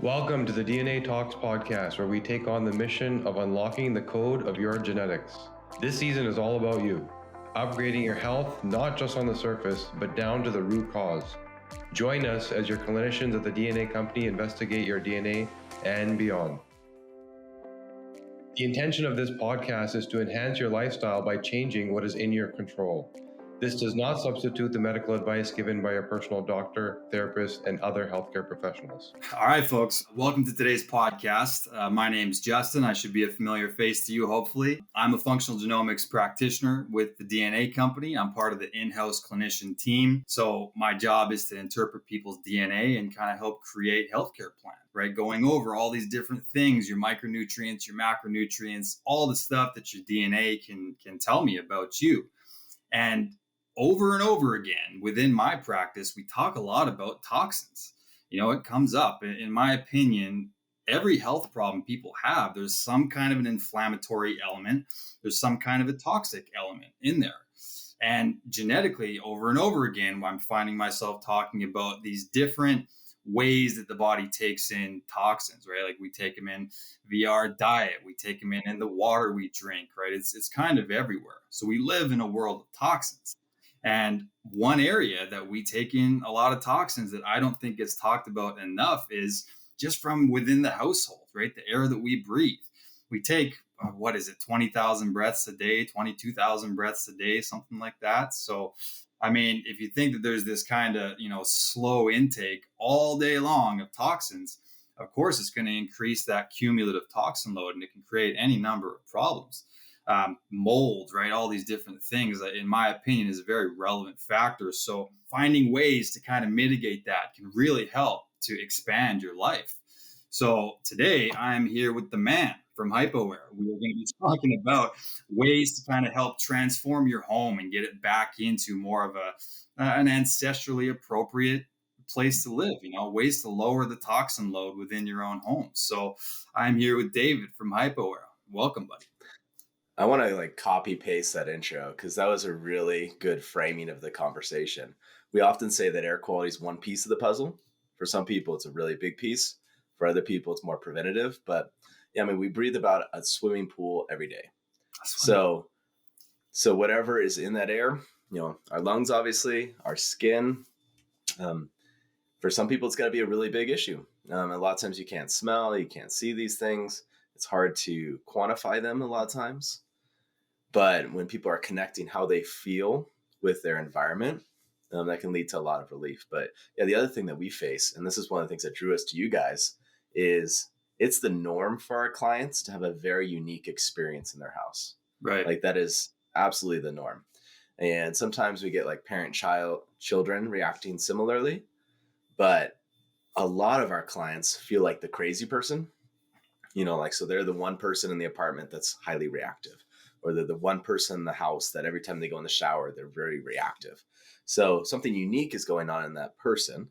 Welcome to the DNA Talks podcast, where we take on the mission of unlocking the code of your genetics. This season is all about you, upgrading your health, not just on the surface, but down to the root cause. Join us as your clinicians at the DNA company investigate your DNA and beyond. The intention of this podcast is to enhance your lifestyle by changing what is in your control. This does not substitute the medical advice given by your personal doctor, therapist, and other healthcare professionals. All right, folks, welcome to today's podcast. My name's Justin. I should be a familiar face to you, hopefully. I'm a functional genomics practitioner with the DNA company. I'm part of the in-house clinician team. So my job is to interpret people's DNA and kind of help create healthcare plans, right? Going over all these different things, your micronutrients, your macronutrients, all the stuff that your DNA can tell me about you. And over and over again, within my practice, we talk a lot about toxins. You know, it comes up. In my opinion, every health problem people have, there's some kind of an inflammatory element. There's some kind of a toxic element in there. And genetically, over and over again, I'm finding myself talking about these different ways that the body takes in toxins, right? Like we take them in via our diet, we take them in the water we drink, right? It's kind of everywhere. So we live in a world of toxins. And one area that we take in a lot of toxins that I don't think gets talked about enough is just from within the household, right? The air that we breathe. We take, 20,000 breaths a day, 22,000 breaths a day, something like that. So, I mean, if you think that there's this kind of, slow intake all day long of toxins, of course, it's going to increase that cumulative toxin load and it can create any number of problems. Mold, right? All these different things, in my opinion, is a very relevant factor. So finding ways to kind of mitigate that can really help to expand your life. So today I'm here with the man from HypoAir. We are going to be talking about ways to kind of help transform your home and get it back into more of an ancestrally appropriate place to live, ways to lower the toxin load within your own home. So I'm here with David from HypoAir. Welcome, buddy. I want to copy paste that intro because that was a really good framing of the conversation. We often say that air quality is one piece of the puzzle. For some people, it's a really big piece. For other people, it's more preventative. But we breathe about a swimming pool every day. So whatever is in that air, our lungs, obviously, our skin. For some people, it's going to be a really big issue. A lot of times you can't smell, you can't see these things. It's hard to quantify them a lot of times. But when people are connecting how they feel with their environment, that can lead to a lot of relief. But the other thing that we face, and this is one of the things that drew us to you guys, is it's the norm for our clients to have a very unique experience in their house. Right. That is absolutely the norm. And sometimes we get children reacting similarly. But a lot of our clients feel like the crazy person, so they're the one person in the apartment that's highly reactive. Or they're the one person in the house that every time they go in the shower, they're very reactive. So something unique is going on in that person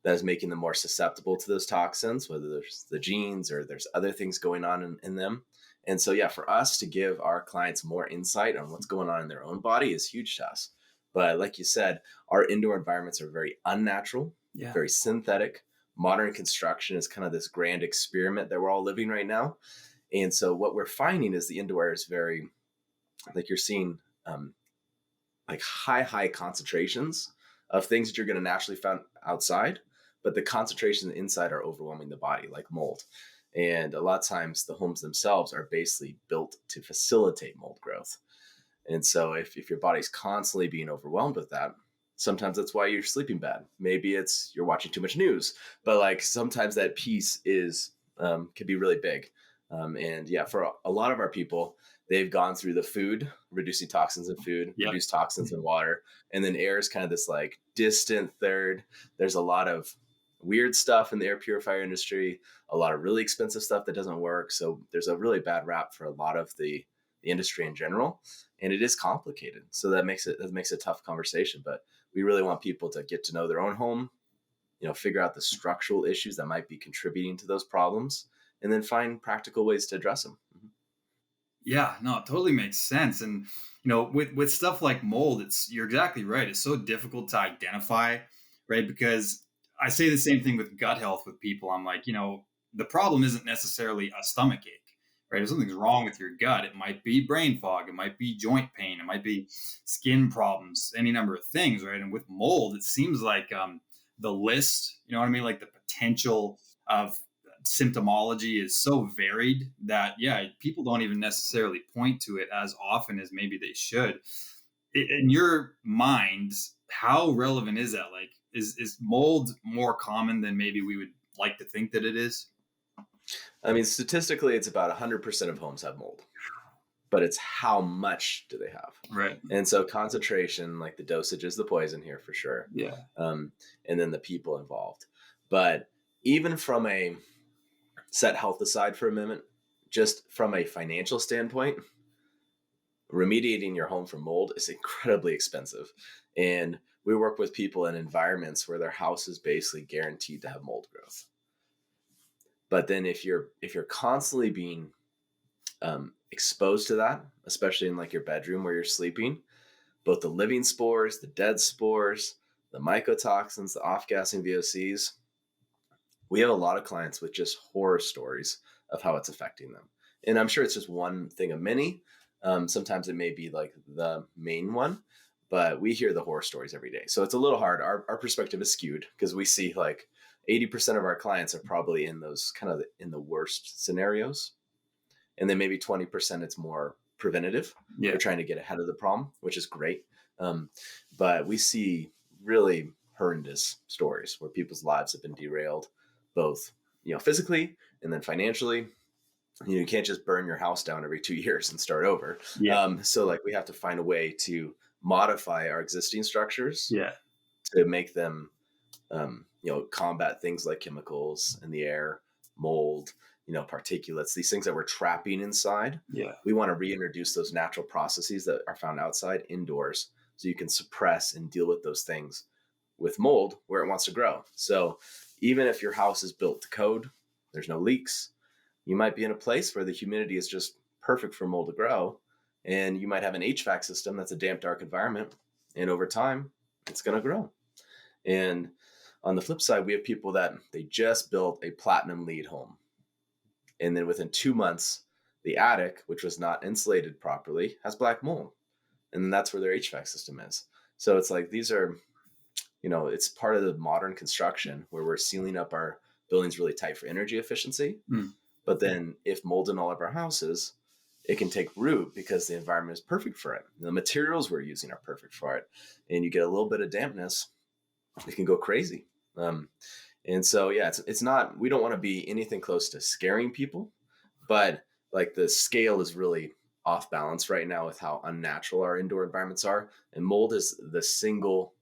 that is making them more susceptible to those toxins, whether there's the genes or there's other things going on in them. And so, for us to give our clients more insight on what's going on in their own body is huge to us. But like you said, our indoor environments are very unnatural, very synthetic. Modern construction is kind of this grand experiment that we're all living right now. And so what we're finding is the indoor air is very, you're seeing high concentrations of things that you're going to naturally find outside, but the concentrations inside are overwhelming the body, like mold. And a lot of times the homes themselves are basically built to facilitate mold growth. And so if your body's constantly being overwhelmed with that, sometimes that's why you're sleeping bad. Maybe it's you're watching too much news, but sometimes that piece is can be really big. For a lot of our people, they've gone through the food, reducing toxins in food, reduce toxins in water. And then air is kind of this distant third. There's a lot of weird stuff in the air purifier industry, a lot of really expensive stuff that doesn't work. So there's a really bad rap for a lot of the industry in general. And it is complicated. So that makes it a tough conversation. But we really want people to get to know their own home, figure out the structural issues that might be contributing to those problems, and then find practical ways to address them. Yeah, no, it totally makes sense. And, with stuff like mold, you're exactly right. It's so difficult to identify, right? Because I say the same thing with gut health with people. I'm like, the problem isn't necessarily a stomach ache, right? If something's wrong with your gut, it might be brain fog, it might be joint pain, it might be skin problems, any number of things, right? And with mold, it seems like the list, you know what I mean? Like the potential of symptomology is so varied that, yeah, people don't even necessarily point to it as often as maybe they should. In your mind, how relevant is that? Like, is mold more common than maybe we would like to think that it is? I mean, statistically, it's about 100% of homes have mold, but it's how much do they have? Right. And so concentration, like the dosage is the poison here for sure. Yeah. And then the people involved. But even from a set health aside for a minute, just from a financial standpoint, remediating your home from mold is incredibly expensive. And we work with people in environments where their house is basically guaranteed to have mold growth. But then if you're constantly being exposed to that, especially in like your bedroom where you're sleeping, both the living spores, the dead spores, the mycotoxins, the off-gassing VOCs, we have a lot of clients with just horror stories of how it's affecting them. And I'm sure it's just one thing of many. Sometimes it may be like the main one, but we hear the horror stories every day. So it's a little hard. Our perspective is skewed because we see like 80% of our clients are probably in those kind of in the worst scenarios. And then maybe 20% it's more preventative. Yeah. They're trying to get ahead of the problem, which is great. But we see really horrendous stories where people's lives have been derailed, both, physically and then financially. You can't just burn your house down every 2 years and start over. Yeah. So like we have to find a way to modify our existing structures to make them, combat things like chemicals in the air, mold, particulates, these things that we're trapping inside. Yeah. We want to reintroduce those natural processes that are found outside indoors so you can suppress and deal with those things with mold where it wants to grow. So even if your house is built to code, there's no leaks, you might be in a place where the humidity is just perfect for mold to grow. And you might have an HVAC system that's a damp, dark environment. And over time, it's going to grow. And on the flip side, we have people that they just built a platinum LEED home. And then within 2 months, the attic, which was not insulated properly, has black mold. And then that's where their HVAC system is. So it's like these are, it's part of the modern construction where we're sealing up our buildings really tight for energy efficiency. But then if mold in all of our houses, it can take root because the environment is perfect for it. The materials we're using are perfect for it. And you get a little bit of dampness, it can go crazy. And so, it's not, we don't want to be anything close to scaring people, but like the scale is really off balance right now with how unnatural our indoor environments are. And mold is the single,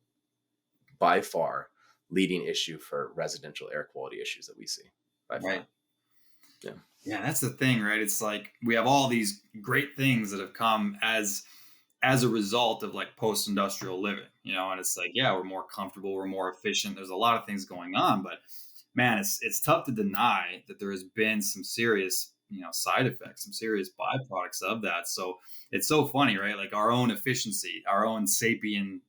by far, leading issue for residential air quality issues that we see. By far. Right. Yeah, that's the thing, right? It's like we have all these great things that have come as a result of like post-industrial living, and it's like, we're more comfortable, we're more efficient. There's a lot of things going on, but man, it's tough to deny that there has been some serious, side effects, some serious byproducts of that. So it's so funny, right? Like our own efficiency, our own sapien,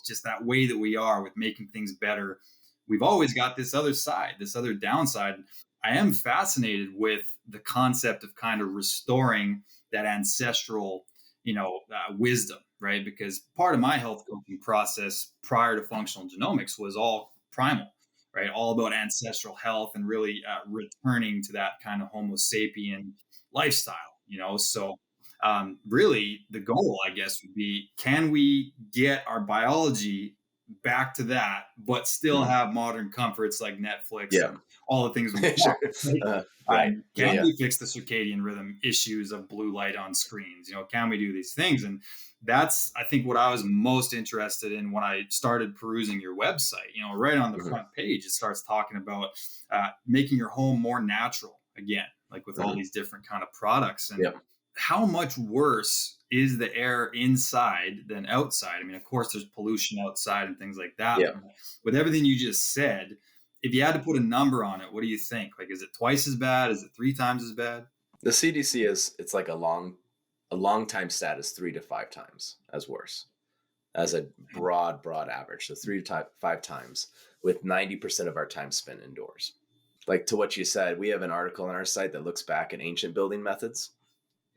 just that way that we are with making things better. We've always got this other side, this other downside. I am fascinated with the concept of kind of restoring that ancestral, wisdom, right? Because part of my health coaching process prior to functional genomics was all primal, right? All about ancestral health and really returning to that kind of Homo sapien lifestyle, So really the goal, I guess, would be, can we get our biology back to that, but still have modern comforts like Netflix and all the things we want. Can we fix the circadian rhythm issues of blue light on screens? Can we do these things? And that's, I think, what I was most interested in when I started perusing your website. Right on the front page, it starts talking about making your home more natural again, like with all these different kind of products. And how much worse is the air inside than outside? I mean, of course, there's pollution outside and things like that. Yeah. But with everything you just said, if you had to put a number on it, what do you think? Like, is it twice as bad? Is it 3 times as bad? The CDC it's like a long time stat is 3 to 5 times as worse. as a broad average. So 5 times, with 90% of our time spent indoors. Like to what you said, we have an article on our site that looks back at ancient building methods.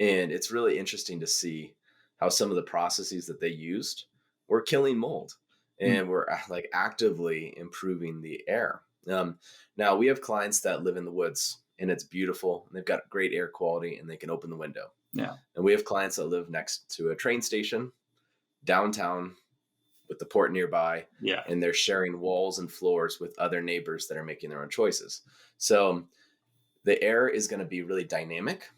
And it's really interesting to see how some of the processes that they used were killing mold and were like actively improving the air. Now we have clients that live in the woods and it's beautiful and they've got great air quality and they can open the window. Yeah. And we have clients that live next to a train station downtown with the port nearby. Yeah. And they're sharing walls and floors with other neighbors that are making their own choices. So the air is going to be really dynamic.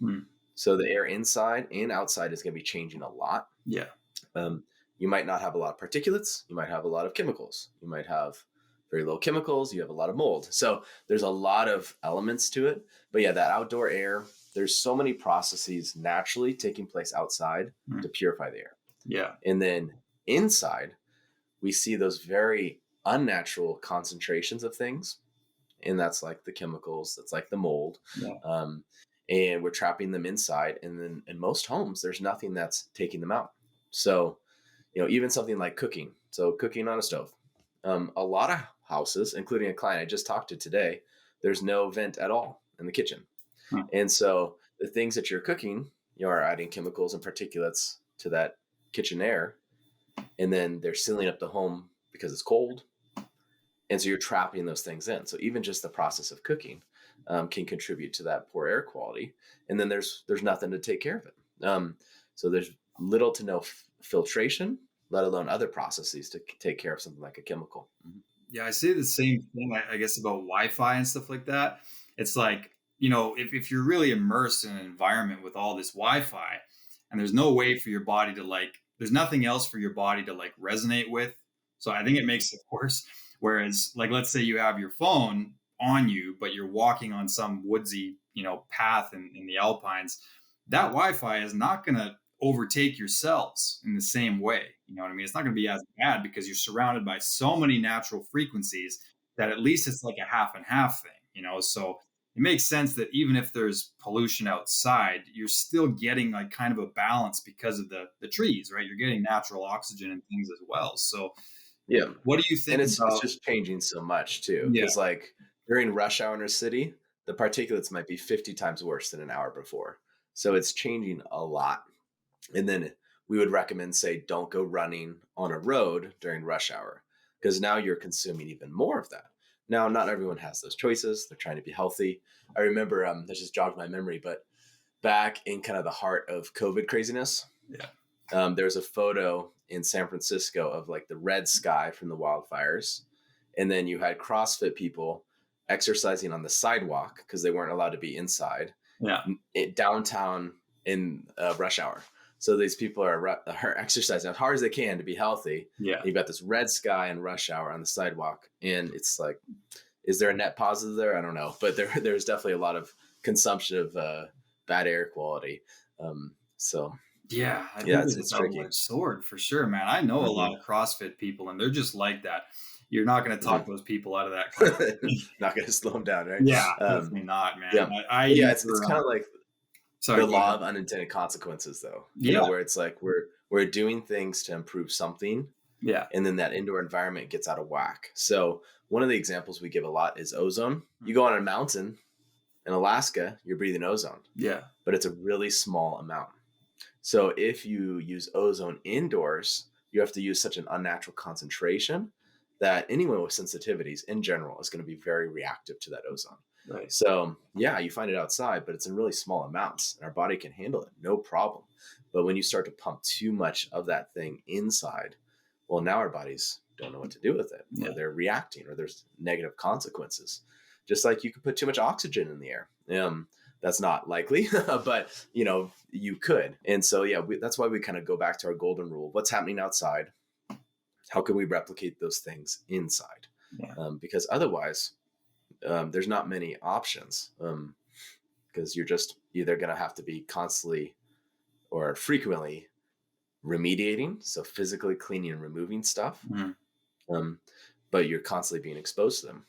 So the air inside and outside is going to be changing a lot. Yeah. You might not have a lot of particulates. You might have a lot of chemicals. You might have very low chemicals. You have a lot of mold. So there's a lot of elements to it. But yeah, that outdoor air, there's so many processes naturally taking place outside to purify the air. Yeah. And then inside, we see those very unnatural concentrations of things. And that's like the chemicals, that's like the mold. Yeah. And we're trapping them inside. And then in most homes, there's nothing that's taking them out. So, even something like cooking. So cooking on a stove. A lot of houses, including a client I just talked to today, there's no vent at all in the kitchen. And so the things that you're cooking, are adding chemicals and particulates to that kitchen air. And then they're sealing up the home because it's cold. And so you're trapping those things in. So even just the process of cooking can contribute to that poor air quality. And then there's nothing to take care of it. So there's little to no filtration, let alone other processes to take care of something like a chemical. Yeah, I say the same thing, I guess, about Wi-Fi and stuff like that. It's like, if you're really immersed in an environment with all this Wi-Fi and there's no way for your body to there's nothing else for your body to resonate with. So I think it makes it worse. Whereas let's say you have your phone on you, but you're walking on some woodsy, path in the Alpines, that Wi-Fi is not going to overtake your cells in the same way. You know what I mean? It's not going to be as bad because you're surrounded by so many natural frequencies that at least it's like a half and half thing, So it makes sense that even if there's pollution outside, you're still getting kind of a balance because of the trees, right? You're getting natural oxygen and things as well. So yeah. What do you think? And it's just changing so much too. Because during rush hour in a city, the particulates might be 50 times worse than an hour before. So it's changing a lot. And then we would recommend, say, don't go running on a road during rush hour because now you're consuming even more of that. Now, not everyone has those choices. They're trying to be healthy. I remember, that just jogged my memory, but back in kind of the heart of COVID craziness, there was a photo in San Francisco of the red sky from the wildfires. And then you had CrossFit people exercising on the sidewalk because they weren't allowed to be inside downtown in rush hour. So these people are exercising as hard as they can to be healthy. Yeah. And you've got this red sky and rush hour on the sidewalk. And it's is there a net positive there? I don't know. But there's definitely a lot of consumption of bad air quality. Yeah, it's tricky. Sword for sure, man. I know a lot of CrossFit people, and they're just like that. You're not going to talk those people out of that. Not going to slow them down, right? Yeah, definitely not, man. Yeah, it's kind of like the law of unintended consequences, though. You know, where it's we're doing things to improve something, and then that indoor environment gets out of whack. So one of the examples we give a lot is ozone. You go on a mountain in Alaska, you're breathing ozone. Yeah, but it's a really small amount. So if you use ozone indoors, you have to use such an unnatural concentration that anyone with sensitivities in general is going to be very reactive to that ozone. Right. So you find it outside, but it's in really small amounts and our body can handle it, no problem. But when you start to pump too much of that thing inside, well, now our bodies don't know what to do with it. Or they're reacting or there's negative consequences. Just like you could put too much oxygen in the air. That's not likely, but you could. And so, that's why we kind of go back to our golden rule. What's happening outside? How can we replicate those things inside? Because otherwise, there's not many options because you're just either going to have to be constantly or frequently remediating. So physically cleaning and removing stuff, but you're constantly being exposed to them.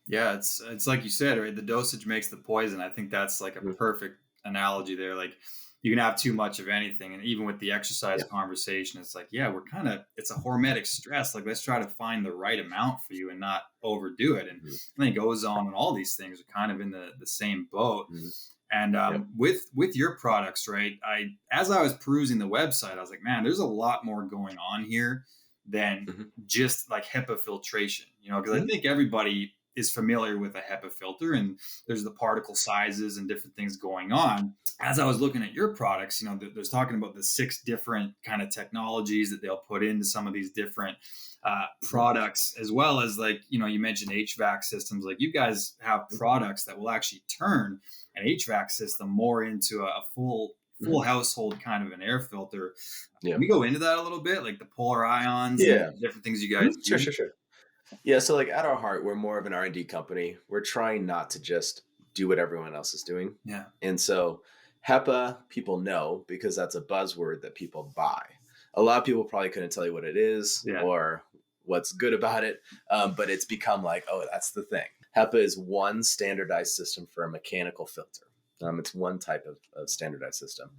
Yeah, it's like you said, right? The dosage makes the poison. I think that's a perfect analogy there. you can have too much of anything. And even with the exercise Yeah. conversation, it's like, yeah, it's a hormetic stress. Like, let's try to find the right amount for you and not overdo it. And Mhm. I think ozone and all these things are kind of in the same boat. Mhm. And Yep. with your products, right? As I was perusing the website, I was like, man, there's a lot more going on here than Mhm. just like HEPA filtration, because I Mhm. think everybody is familiar with a HEPA filter, and there's the particle sizes and different things going on. As I was looking at your products, there's talking about the 6 different kind of technologies that they'll put into some of these different products, as well as, like, you mentioned HVAC systems. Like, you guys have products that will actually turn an HVAC system more into a full Mhm. household kind of an air filter. Can Yeah. we go into that a little bit, like the polar ions and Yeah. different things you guys Mhm. Sure, do? sure, sure. Yeah, so like at our heart, we're more of an R&D company. We're trying not to just do what everyone else is doing. Yeah. And so HEPA, people know because that's a buzzword that people buy. A lot of people probably couldn't tell you what it is Yeah. or what's good about it, but it's become like, oh, that's the thing. HEPA is one standardized system for a mechanical filter. It's one type of standardized system.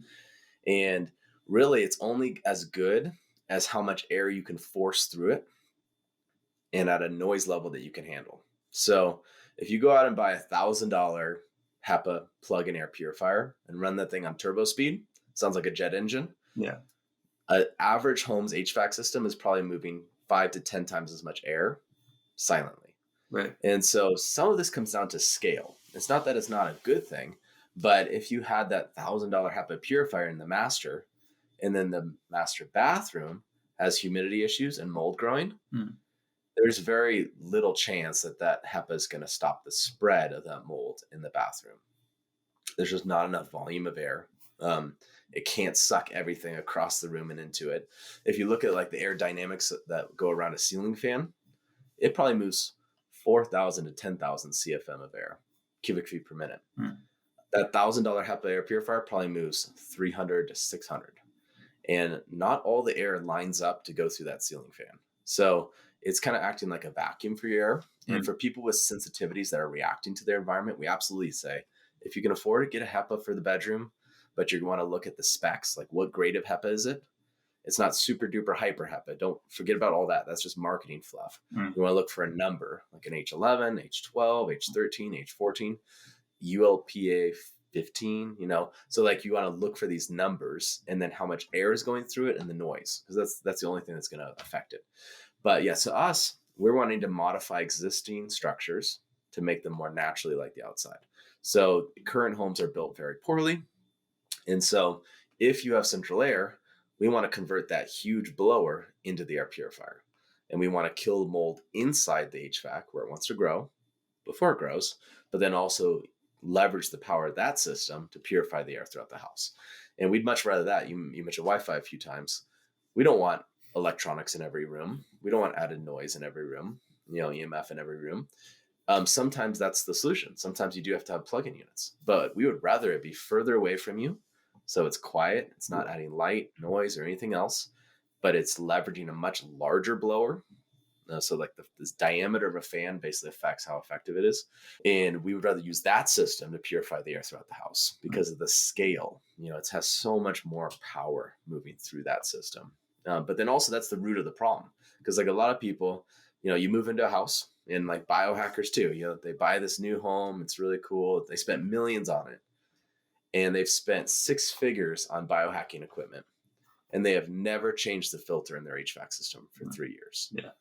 And really, it's only as good as how much air you can force through it and at a noise level that you can handle. So if you go out and buy $1,000 HEPA plug-in air purifier and run that thing on turbo speed, sounds like a jet engine. Yeah. An average home's HVAC system is probably moving 5 to 10 times as much air silently. Right. And so some of this comes down to scale. It's not that it's not a good thing, but if you had that $1,000 HEPA purifier in the master, and then the master bathroom has humidity issues and mold growing, there's very little chance that HEPA is going to stop the spread of that mold in the bathroom. There's just not enough volume of air. It can't suck everything across the room and into it. If you look at like the air dynamics that go around a ceiling fan, it probably moves 4,000 to 10,000 CFM of air, cubic feet per minute. That $1,000 HEPA air purifier probably moves 300 to 600. And not all the air lines up to go through that ceiling fan. So it's kind of acting like a vacuum for your air. And for people with sensitivities that are reacting to their environment, we absolutely say, if you can afford to get a HEPA for the bedroom, but you want to look at the specs, like what grade of HEPA is it? It's not super duper hyper HEPA. Don't forget about all that. That's just marketing fluff. You want to look for a number like an H11, H12, H13, H14, ULPA 15, so like you want to look for these numbers and then how much air is going through it and the noise, because that's the only thing that's going to affect it. But yeah, so we're wanting to modify existing structures to make them more naturally like the outside. So current homes are built very poorly. And so if you have central air, we want to convert that huge blower into the air purifier. And we want to kill mold inside the HVAC where it wants to grow before it grows, but then also leverage the power of that system to purify the air throughout the house. And we'd much rather that. You mentioned Wi-Fi a few times. We don't want electronics in every room. We don't want added noise in every room, EMF in every room. Sometimes that's the solution. Sometimes you do have to have plug-in units, but we would rather it be further away from you. So it's quiet. It's not adding light, noise, or anything else, but it's leveraging a much larger blower. So like this diameter of a fan basically affects how effective it is. And we would rather use that system to purify the air throughout the house because of the scale. It has so much more power moving through that system. But then also that's the root of the problem. Because like a lot of people, you move into a house, and like biohackers too, they buy this new home. It's really cool. They spent millions on it. And they've spent 6 figures on biohacking equipment. And they have never changed the filter in their HVAC system for 3 years. Yeah.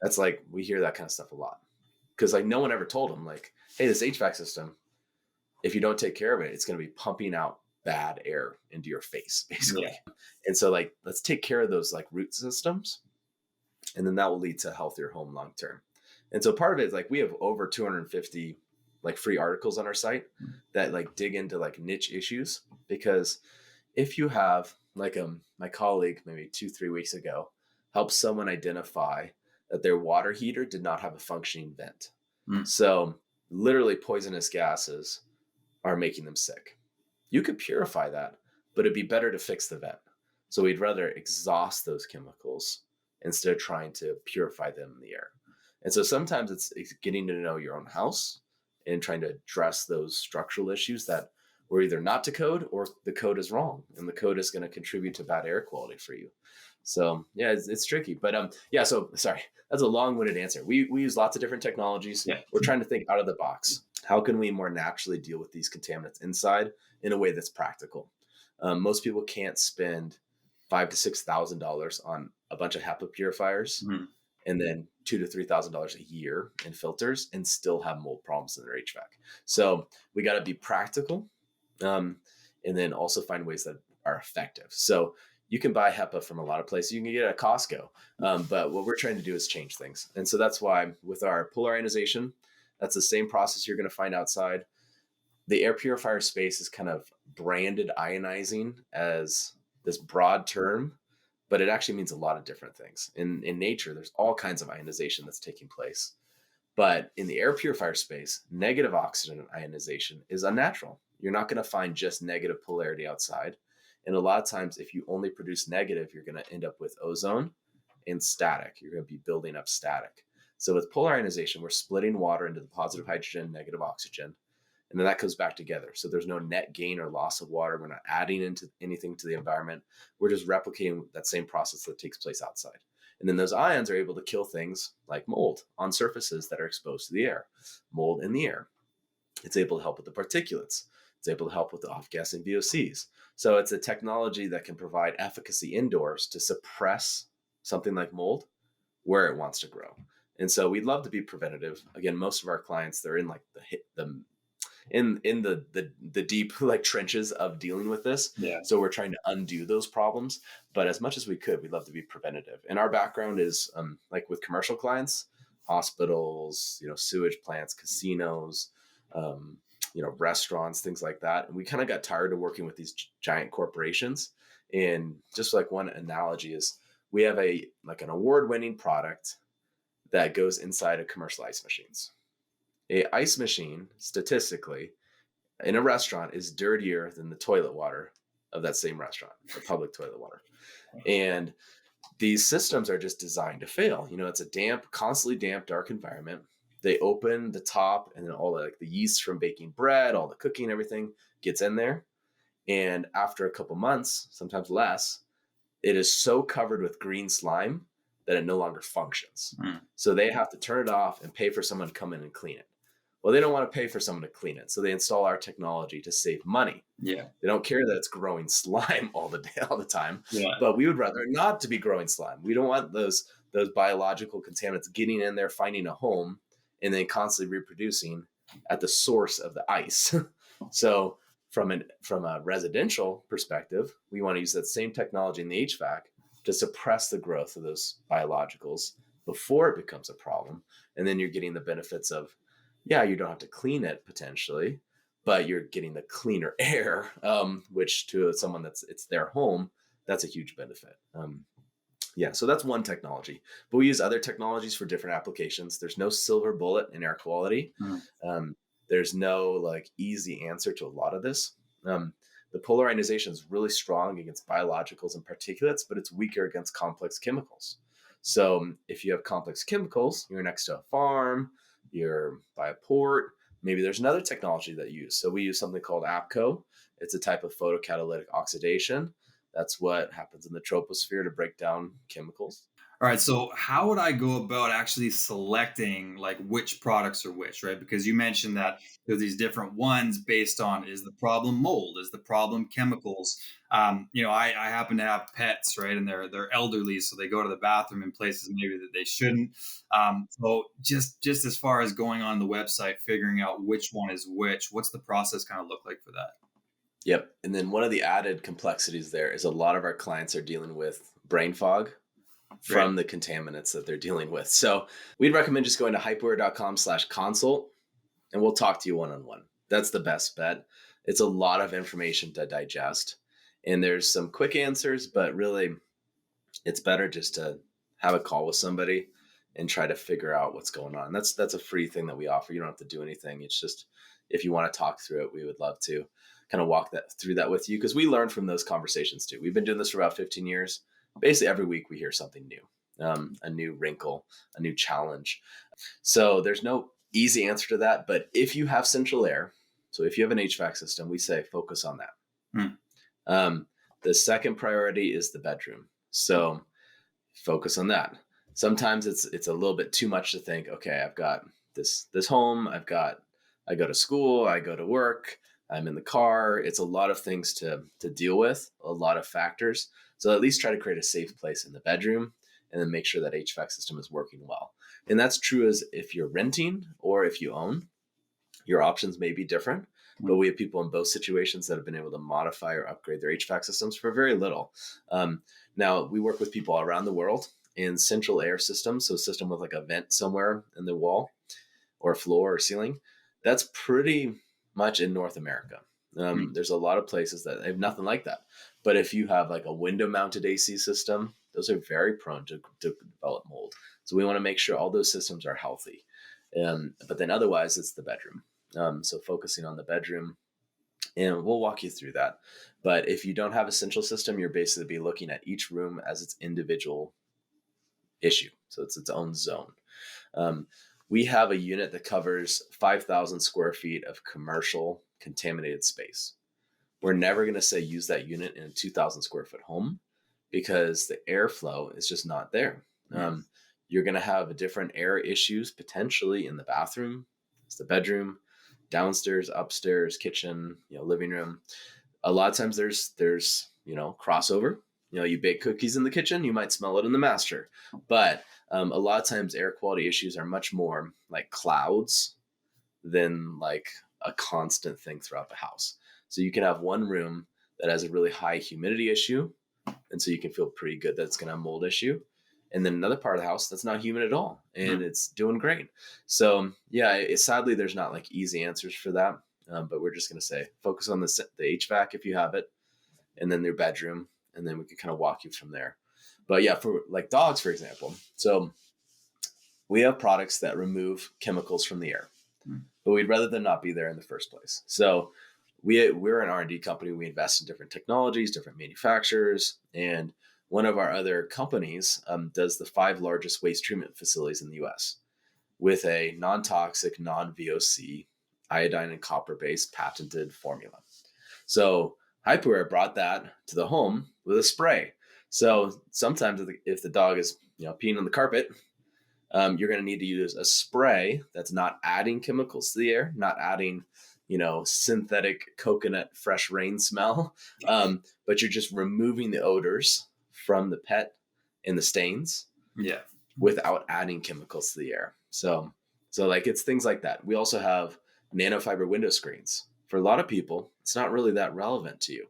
That's like, we hear that kind of stuff a lot. Because like no one ever told them like, hey, this HVAC system, if you don't take care of it, it's going to be pumping out bad air into your face, basically. Yeah. And so like, let's take care of those like root systems. And then that will lead to a healthier home long term. And so part of it is like we have over 250 like free articles on our site that like dig into like niche issues. Because if you have like my colleague maybe 2-3 weeks ago helped someone identify that their water heater did not have a functioning vent. So literally poisonous gases are making them sick. You could purify that, but it'd be better to fix the vent. So we'd rather exhaust those chemicals instead of trying to purify them in the air. And so sometimes it's getting to know your own house and trying to address those structural issues that or either not to code, or the code is wrong and the code is going to contribute to bad air quality for you. So yeah, it's tricky, but yeah. So sorry, that's a long-winded answer. We use lots of different technologies. Yeah. We're trying to think out of the box. How can we more naturally deal with these contaminants inside in a way that's practical? Most people can't spend $5,000 to $6,000 on a bunch of HEPA purifiers and then $2,000 to $3,000 a year in filters and still have mold problems in their HVAC. So we got to be practical, and then also find ways that are effective. So you can buy HEPA from a lot of places. You can get it at Costco, but what we're trying to do is change things. And so that's why with our polar ionization, that's the same process you're going to find outside. The air purifier space is kind of branded ionizing as this broad term, but it actually means a lot of different things. In nature, there's all kinds of ionization that's taking place. But in the air purifier space, negative oxygen ionization is unnatural. You're not going to find just negative polarity outside. And a lot of times, if you only produce negative, you're going to end up with ozone and static. You're going to be building up static. So with polar ionization, we're splitting water into the positive hydrogen, negative oxygen, and then that comes back together. So there's no net gain or loss of water. We're not adding into anything to the environment. We're just replicating that same process that takes place outside. And then those ions are able to kill things like mold on surfaces that are exposed to the air, mold in the air. It's able to help with the particulates. It's able to help with the off-gassing VOCs. So it's a technology that can provide efficacy indoors to suppress something like mold where it wants to grow. And so we'd love to be preventative. Again, most of our clients, they're in like the deep like trenches of dealing with this. Yeah. So we're trying to undo those problems, but as much as we could, we'd love to be preventative. And our background is like with commercial clients, hospitals, sewage plants, casinos, restaurants, things like that. And we kind of got tired of working with these giant corporations. And just like one analogy is we have an award-winning product that goes inside of commercial ice machines. A ice machine, statistically, in a restaurant is dirtier than the toilet water of that same restaurant, the public toilet water. And these systems are just designed to fail. It's a damp, constantly damp, dark environment. They open the top, and then all the yeast from baking bread, all the cooking, everything gets in there. And after a couple months, sometimes less, it is so covered with green slime that it no longer functions. So they have to turn it off and pay for someone to come in and clean it. Well, they don't want to pay for someone to clean it. So they install our technology to save money. Yeah. They don't care that it's growing slime all the time. Yeah. But we would rather not to be growing slime. We don't want those biological contaminants getting in there, finding a home, and then constantly reproducing at the source of the ice. So from a residential perspective, we want to use that same technology in the HVAC to suppress the growth of those biologicals before it becomes a problem. And then you're getting the benefits of, you don't have to clean it potentially, but you're getting the cleaner air, which to someone it's their home, that's a huge benefit. So that's one technology, but we use other technologies for different applications. There's no silver bullet in air quality. There's no easy answer to a lot of this. The polar ionization is really strong against biologicals and particulates, but it's weaker against complex chemicals. So if you have complex chemicals, you're next to a farm, you're by a port, maybe there's another technology that you use. So we use something called APCO. It's a type of photocatalytic oxidation. That's what happens in the troposphere to break down chemicals. All right. So how would I go about actually selecting which products are which, right? Because you mentioned that there's these different ones based on, is the problem mold? Is the problem chemicals? I happen to have pets, right? And they're elderly, so they go to the bathroom in places maybe that they shouldn't. So just as far as going on the website, figuring out which one is which, what's the process kind of look like for that? Yep. And then one of the added complexities there is a lot of our clients are dealing with brain fog from the contaminants that they're dealing with. So we'd recommend just going to hypoair.com/consult and we'll talk to you one-on-one. That's the best bet. It's a lot of information to digest and there's some quick answers, but really it's better just to have a call with somebody and try to figure out what's going on. That's a free thing that we offer. You don't have to do anything. It's just, if you want to talk through it, we would love to kind of walk through that with you, because we learn from those conversations too. We've been doing this for about 15 years. Basically every week we hear something new, a new wrinkle, a new challenge. So there's no easy answer to that. But if you have central air So if you have an HVAC system, we say focus on that. Hmm. The second priority is the bedroom. So focus on that. Sometimes it's a little bit too much to think, okay, I've got this home, I go to school, I go to work, I'm in the car. It's a lot of things to deal with, a lot of factors. So at least try to create a safe place in the bedroom and then make sure that HVAC system is working well. And that's true as if you're renting or if you own. Your options may be different, but we have people in both situations that have been able to modify or upgrade their HVAC systems for very little. Now, we work with people around the world in central air systems, so a system with like a vent somewhere in the wall or floor or ceiling. That's pretty much in North America. There's a lot of places that have nothing like that. But if you have like a window-mounted AC system, those are very prone to develop mold. So we want to make sure all those systems are healthy. But then otherwise, it's the bedroom. So focusing on the bedroom, and we'll walk you through that. But if you don't have a central system, you're basically be looking at each room as its individual issue. So it's its own zone. We have a unit that covers 5,000 square feet of commercial contaminated space. We're never going to say use that unit in a 2,000 square foot home because the airflow is just not there. You're going to have different air issues potentially in the bathroom, it's the bedroom, downstairs, upstairs, kitchen, living room. A lot of times there's crossover. You bake cookies in the kitchen, you might smell it in the master. But a lot of times air quality issues are much more like clouds than like a constant thing throughout the house. So you can have one room that has a really high humidity issue, and so you can feel pretty good that it's going to have a mold issue. And then another part of the house that's not humid at all, and it's doing great. So yeah, sadly, there's not like easy answers for that. But we're just going to say focus on the HVAC if you have it, and then their bedroom, and then we can kind of walk you from there. But yeah, for like dogs, for example, so we have products that remove chemicals from the air, but we'd rather them not be there in the first place. So we're an R&D company. We invest in different technologies, different manufacturers, and one of our other companies does the 5 largest waste treatment facilities in the U.S. with a non-toxic, non-VOC, iodine and copper-based patented formula. So HypoAir brought that to the home with a spray. So sometimes if the dog is peeing on the carpet, you're going to need to use a spray that's not adding chemicals to the air, not adding synthetic coconut fresh rain smell, but you're just removing the odors from the pet and the stains without adding chemicals to the air. So like it's things like that. We also have nanofiber window screens. For a lot of people, it's not really that relevant to you.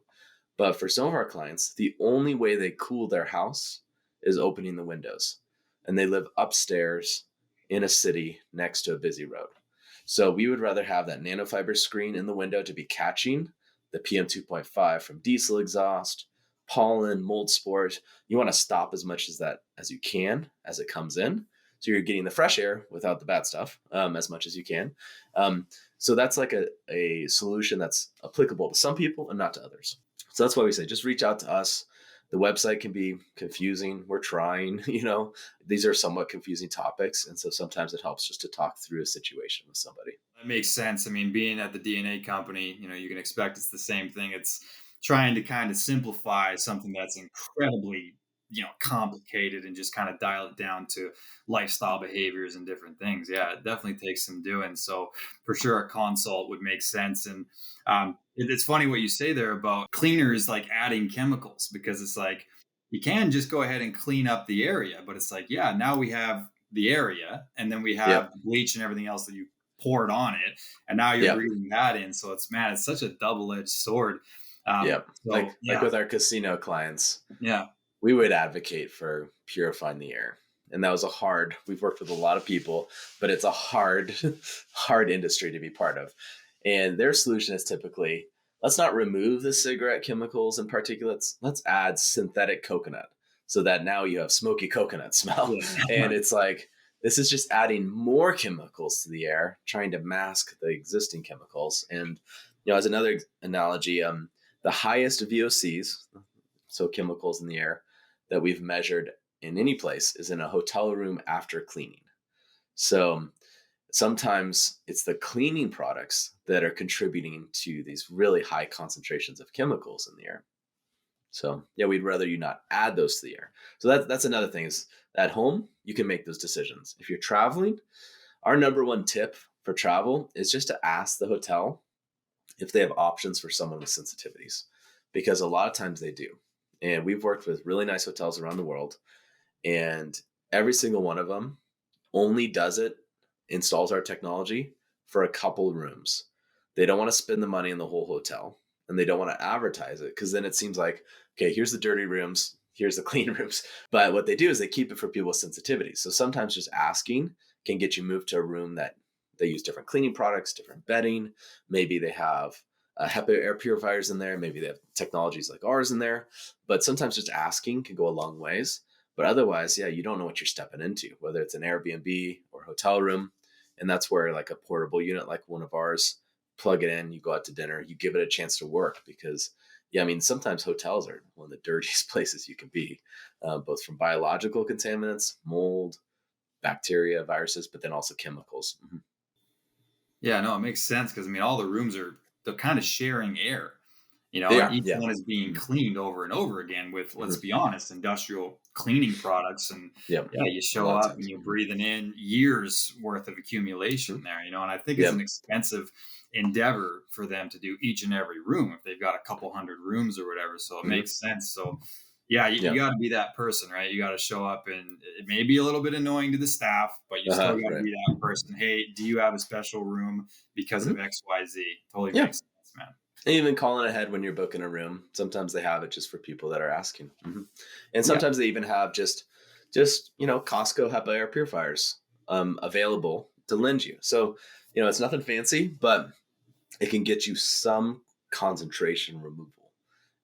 But for some of our clients, the only way they cool their house is opening the windows. And they live upstairs in a city next to a busy road. So we would rather have that nanofiber screen in the window to be catching the PM 2.5 from diesel exhaust, pollen, mold spores. You want to stop as much as you can as it comes in. So you're getting the fresh air without the bad stuff as much as you can. So that's like a solution that's applicable to some people and not to others. So that's why we say just reach out to us. The website can be confusing. We're trying, these are somewhat confusing topics. And so sometimes it helps just to talk through a situation with somebody. That makes sense. I mean, being at the DNA company, you can expect it's the same thing. It's trying to kind of simplify something that's incredibly, complicated and just kind of dial it down to lifestyle behaviors and different things. Yeah, it definitely takes some doing. So for sure, a consult would make sense. And it's funny what you say there about cleaners like adding chemicals, because it's like you can just go ahead and clean up the area, but it's like, yeah, now we have the area and then we have bleach and everything else that you poured on it, and now you're breathing that in. So it's such a double-edged sword. Like with our casino clients, we would advocate for purifying the air. And that was we've worked with a lot of people, but it's a hard industry to be part of. And their solution is typically, let's not remove the cigarette chemicals and particulates. Let's add synthetic coconut so that now you have smoky coconut smell. And it's like, this is just adding more chemicals to the air, trying to mask the existing chemicals. And, as another analogy, the highest VOCs, so chemicals in the air, that we've measured in any place is in a hotel room after cleaning. So Sometimes it's the cleaning products that are contributing to these really high concentrations of chemicals in the air. So yeah, we'd rather you not add those to the air. So that's another thing is at home, you can make those decisions. If you're traveling, our number one tip for travel is just to ask the hotel if they have options for someone with sensitivities, because a lot of times they do. And we've worked with really nice hotels around the world, and every single one of them only installs our technology for a couple rooms. They don't want to spend the money in the whole hotel, and they don't want to advertise it, because then it seems like, okay, here's the dirty rooms, here's the clean rooms. But what they do is they keep it for people with sensitivities. So sometimes just asking can get you moved to a room that they use different cleaning products, different bedding. Maybe they have HEPA air purifiers in there. Maybe they have technologies like ours in there. But sometimes just asking can go a long ways. But otherwise, yeah, you don't know what you're stepping into, whether it's an Airbnb or hotel room. And that's where like a portable unit like one of ours, plug it in, you go out to dinner, you give it a chance to work, because yeah, I mean, sometimes hotels are one of the dirtiest places you can be, both from biological contaminants, mold, bacteria, viruses, but then also chemicals. Mm-hmm. Yeah, no, it makes sense because I mean, all the rooms they're kind of sharing air, They and are, each yeah. one is being Mhm. cleaned over and over again with, let's Mhm. be honest, industrial cleaning products. And Yeah, yeah, you a show lot of up and times. you're Mhm. breathing in years worth of Mhm. accumulation there, and I think it's Yeah. an expensive endeavor for them to do each and every room if they've got a couple hundred rooms or whatever. So it Mhm. makes sense. So yeah, you Yeah. got to be that person, right? You got to show up, and it may be a little bit annoying to the staff, but you still got to Right. be that person. Hey, do you have a special room because of Mhm. XYZ? Totally Yeah. makes sense, man. And even calling ahead when you're booking a room. Sometimes they have it just for people that are asking. Mhm. And Yeah. sometimes they even have just Costco HEPA air purifiers available to lend you. So it's nothing fancy, but it can get you some concentration removal.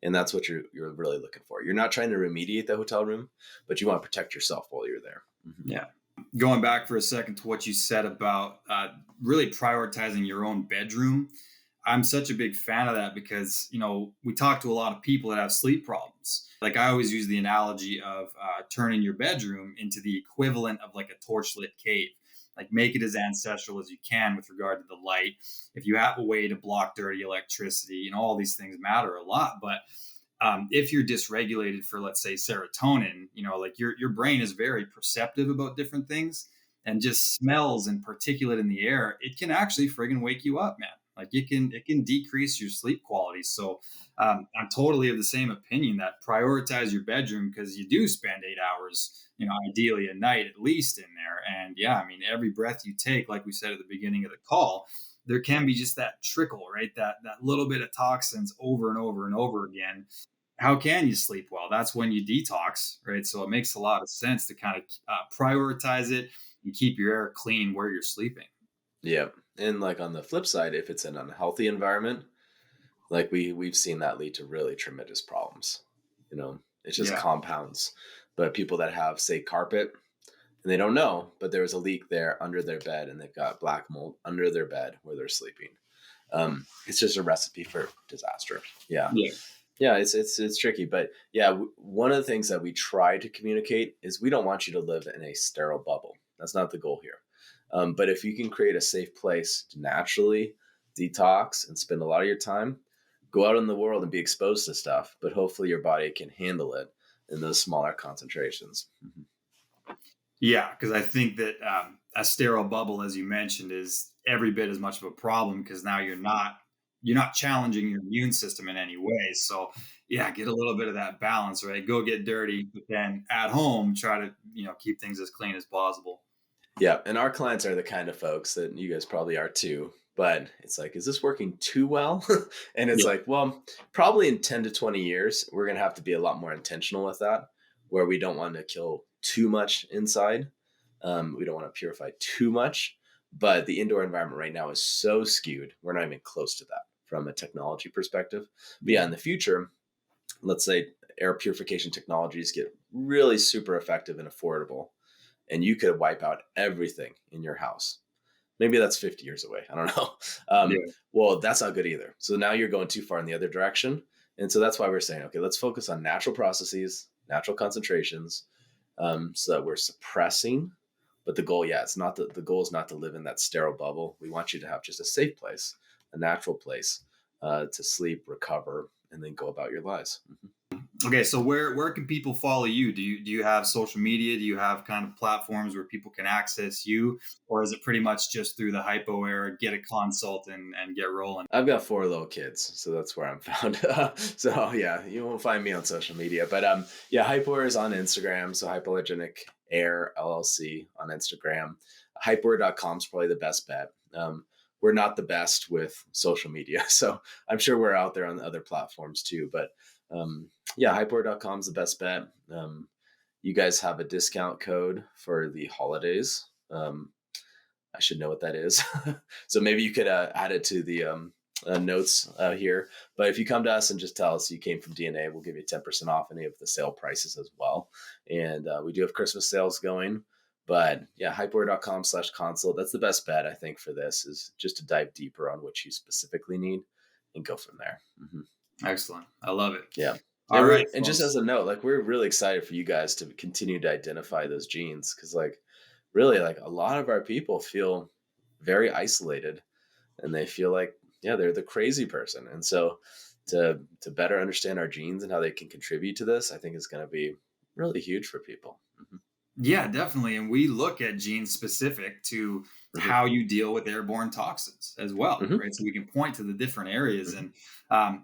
And that's what you're really looking for. You're not trying to remediate the hotel room, but you want to protect yourself while you're there. Mhm. Yeah. Going back for a second to what you said about really prioritizing your own bedroom, I'm such a big fan of that because, we talk to a lot of people that have sleep problems. Like I always use the analogy of turning your bedroom into the equivalent of like a torchlit cave. Like make it as ancestral as you can with regard to the light. If you have a way to block dirty electricity, all these things matter a lot. But if you're dysregulated for, let's say, serotonin, like your brain is very perceptive about different things, and just smells and particulate in the air, it can actually friggin' wake you up, man. Like it can decrease your sleep quality. So I'm totally of the same opinion that prioritize your bedroom, because you do spend 8 hours, ideally a night at least in there. And yeah, I mean, every breath you take, like we said at the beginning of the call, there can be just that trickle, right? That little bit of toxins over and over and over again. How can you sleep well? That's when you detox, right? So it makes a lot of sense to kind of prioritize it and keep your air clean where you're sleeping. Yeah. And like on the flip side, if it's an unhealthy environment, like we've seen that lead to really tremendous problems. It's just Yeah. compounds. But people that have, say, carpet, and they don't know, but there was a leak there under their bed, and they've got black mold under their bed where they're sleeping. It's just a recipe for disaster. Yeah. Yeah. Yeah, it's tricky, but yeah, one of the things that we try to communicate is we don't want you to live in a sterile bubble. That's not the goal here. But if you can create a safe place to naturally detox and spend a lot of your time, go out in the world and be exposed to stuff, but hopefully your body can handle it in those smaller concentrations. Mhm. Yeah, because I think that a sterile bubble, as you mentioned, is every bit as much of a problem because now you're not challenging your immune system in any way. So yeah, get a little bit of that balance, right? Go get dirty, but then at home try to keep things as clean as possible. Yeah, and our clients are the kind of folks that you guys probably are too. But it's like, is this working too well? And it's Yeah, like, well, probably in 10 to 20 years, we're going to have to be a lot more intentional with that, where we don't want to kill too much inside. We don't want to purify too much. But the indoor environment right now is so skewed, we're not even close to that from a technology perspective. But yeah, yeah, in the future, let's say air purification technologies get really super effective and affordable, and you could wipe out everything in your house. Maybe that's 50 years away. I don't know. yeah, Well, that's not good either. So now you're going too far in the other direction. And so that's why we're saying, okay, let's focus on natural processes, natural concentrations, so that we're suppressing But the goal, yeah, it's not the goal is not to live in that sterile bubble. We want you to have just a safe place, a natural place to sleep, recover, and then go about your lives. Okay, so where can people follow you? Do you have social media? Do you have kind of platforms where people can access you, or is it pretty much just through the HypoAir, get a consult and get rolling? I've got 4 little kids, so that's where I'm found. So yeah, you won't find me on social media, but yeah, HypoAir is on Instagram. So Hypoallergenic Air LLC on Instagram. HypoAir.com is probably the best bet. We're not the best with social media, so I'm sure we're out there on the other platforms too. But yeah, HypoAir.com is the best bet. You guys have a discount code for the holidays. I should know what that is. So maybe you could add it to the notes here. But if you come to us and just tell us you came from DNA, we'll give you 10% off any of the sale prices as well. And we do have Christmas sales going. But yeah, hypoair.com/consult. That's the best bet, I think, for this, is just to dive deeper on what you specifically need and go from there. Excellent. I love it. Yeah. All right. And just as a note, like, we're really excited for you guys to continue to identify those genes, because like really, like, a lot of our people feel very isolated and they feel like, yeah, they're the crazy person. And so to better understand our genes and how they can contribute to this, I think is going to be really huge for people. Yeah, definitely. And we look at genes specific to how you deal with airborne toxins as well, right? So we can point to the different areas. And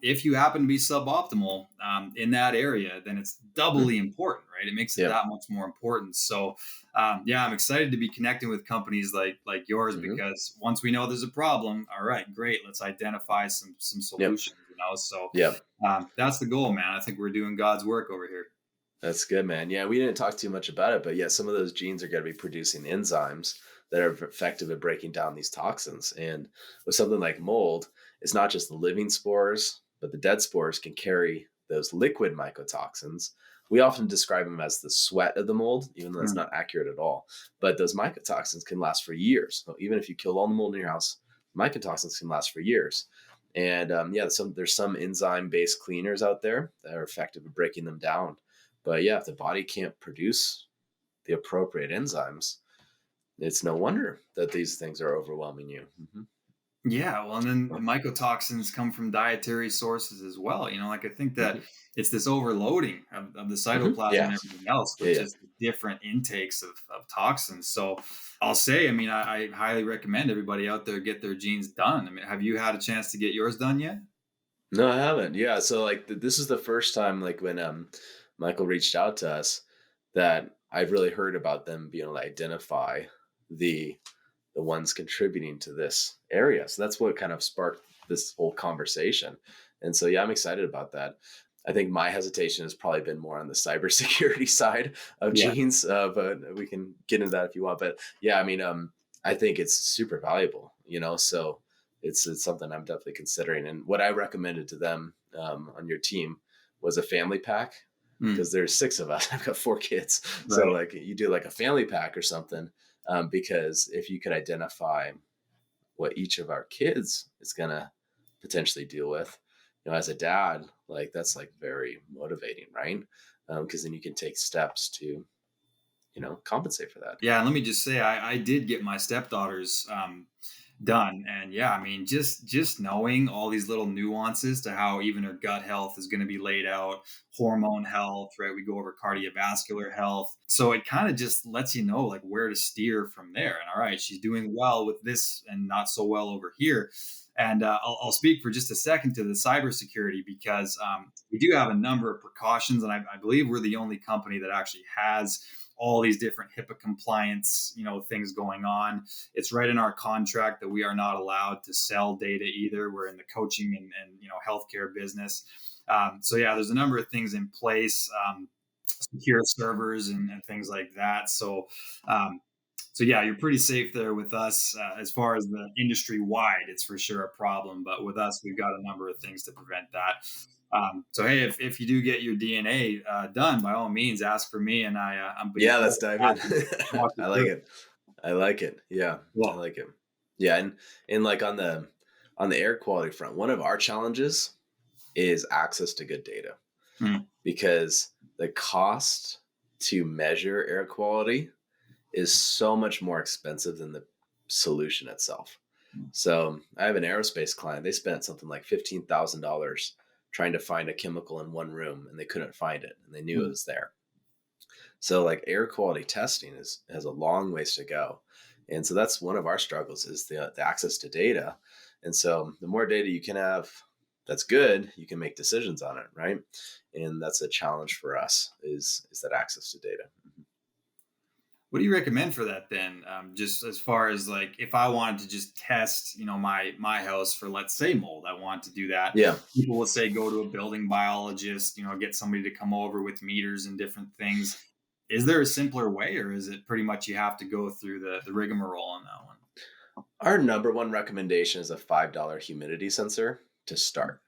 if you happen to be suboptimal in that area, then it's doubly important, right? It makes it that much more important. So yeah, I'm excited to be connecting with companies like yours, because once we know there's a problem, all right, great, let's identify some solutions, you know? So that's the goal, man. I think we're doing God's work over here. That's good, man. Yeah, we didn't talk too much about it, but yeah, some of those genes are going to be producing enzymes that are effective at breaking down these toxins. And with something like mold, it's not just the living spores, but the dead spores can carry those liquid mycotoxins. We often describe them as the sweat of the mold, even though that's not accurate at all. But those mycotoxins can last for years. So even if you kill all the mold in your house, mycotoxins can last for years. And yeah, there's some enzyme-based cleaners out there that are effective at breaking them down. But yeah, if the body can't produce the appropriate enzymes, it's no wonder that these things are overwhelming you. Yeah, well, and then the mycotoxins come from dietary sources as well. You know, like, I think that it's this overloading of the cytoplasm and everything else, with just different intakes of toxins. So I'll say, I mean, I highly recommend everybody out there get their genes done. I mean, have you had a chance to get yours done yet? No, I haven't. Yeah, so like this is the first time, like, when Michael reached out to us, that I've really heard about them being able to identify the ones contributing to this area. So that's what kind of sparked this whole conversation. And so, yeah, I'm excited about that. I think my hesitation has probably been more on the cybersecurity side of genes, but we can get into that if you want. But yeah, I mean, I think it's super valuable, you know, so it's something I'm definitely considering. And what I recommended to them on your team was a family pack, because there's 6 of us. I've got 4 kids. Right. So like, you do like a family pack or something, because if you could identify what each of our kids is going to potentially deal with, you know, as a dad, like, that's like very motivating, right? Because then you can take steps to, you know, compensate for that. Yeah. And let me just say, I did get my stepdaughters done. And yeah, I mean, just knowing all these little nuances to how even her gut health is going to be laid out, hormone health, right? We go over cardiovascular health. So it kind of just lets you know, like, where to steer from there. And all right, she's doing well with this and not so well over here. And I'll speak for just a second to the cybersecurity, because we do have a number of precautions. And I believe we're the only company that actually has all these different HIPAA compliance, you know, things going on. It's right in our contract that we are not allowed to sell data either. We're in the coaching and you know, healthcare business. So yeah, there's a number of things in place, secure servers and things like that. So yeah, you're pretty safe there with us. As far as the industry wide, it's for sure a problem, but with us, we've got a number of things to prevent that. So hey, if you do get your DNA done, by all means, ask for me, and I'm let's dive in. I like it. I like it. Yeah, I like it. Yeah, and like on the air quality front, one of our challenges is access to good data, because the cost to measure air quality is so much more expensive than the solution itself. So I have an aerospace client. They spent something like $15,000 trying to find a chemical in one room, and they couldn't find it, and they knew it was there. So like air quality testing has a long ways to go. And so that's one of our struggles, is the access to data. And so the more data you can have, that's good, you can make decisions on it, right? And that's a challenge for us, is that access to data. What do you recommend for that then? Just as far as like, if I wanted to just test, my house for, let's say, mold, I want to do that. Yeah. People will say, go to a building biologist, get somebody to come over with meters and different things. Is there a simpler way, or is it pretty much you have to go through the rigmarole on that one? Our number one recommendation is a $5 humidity sensor to start.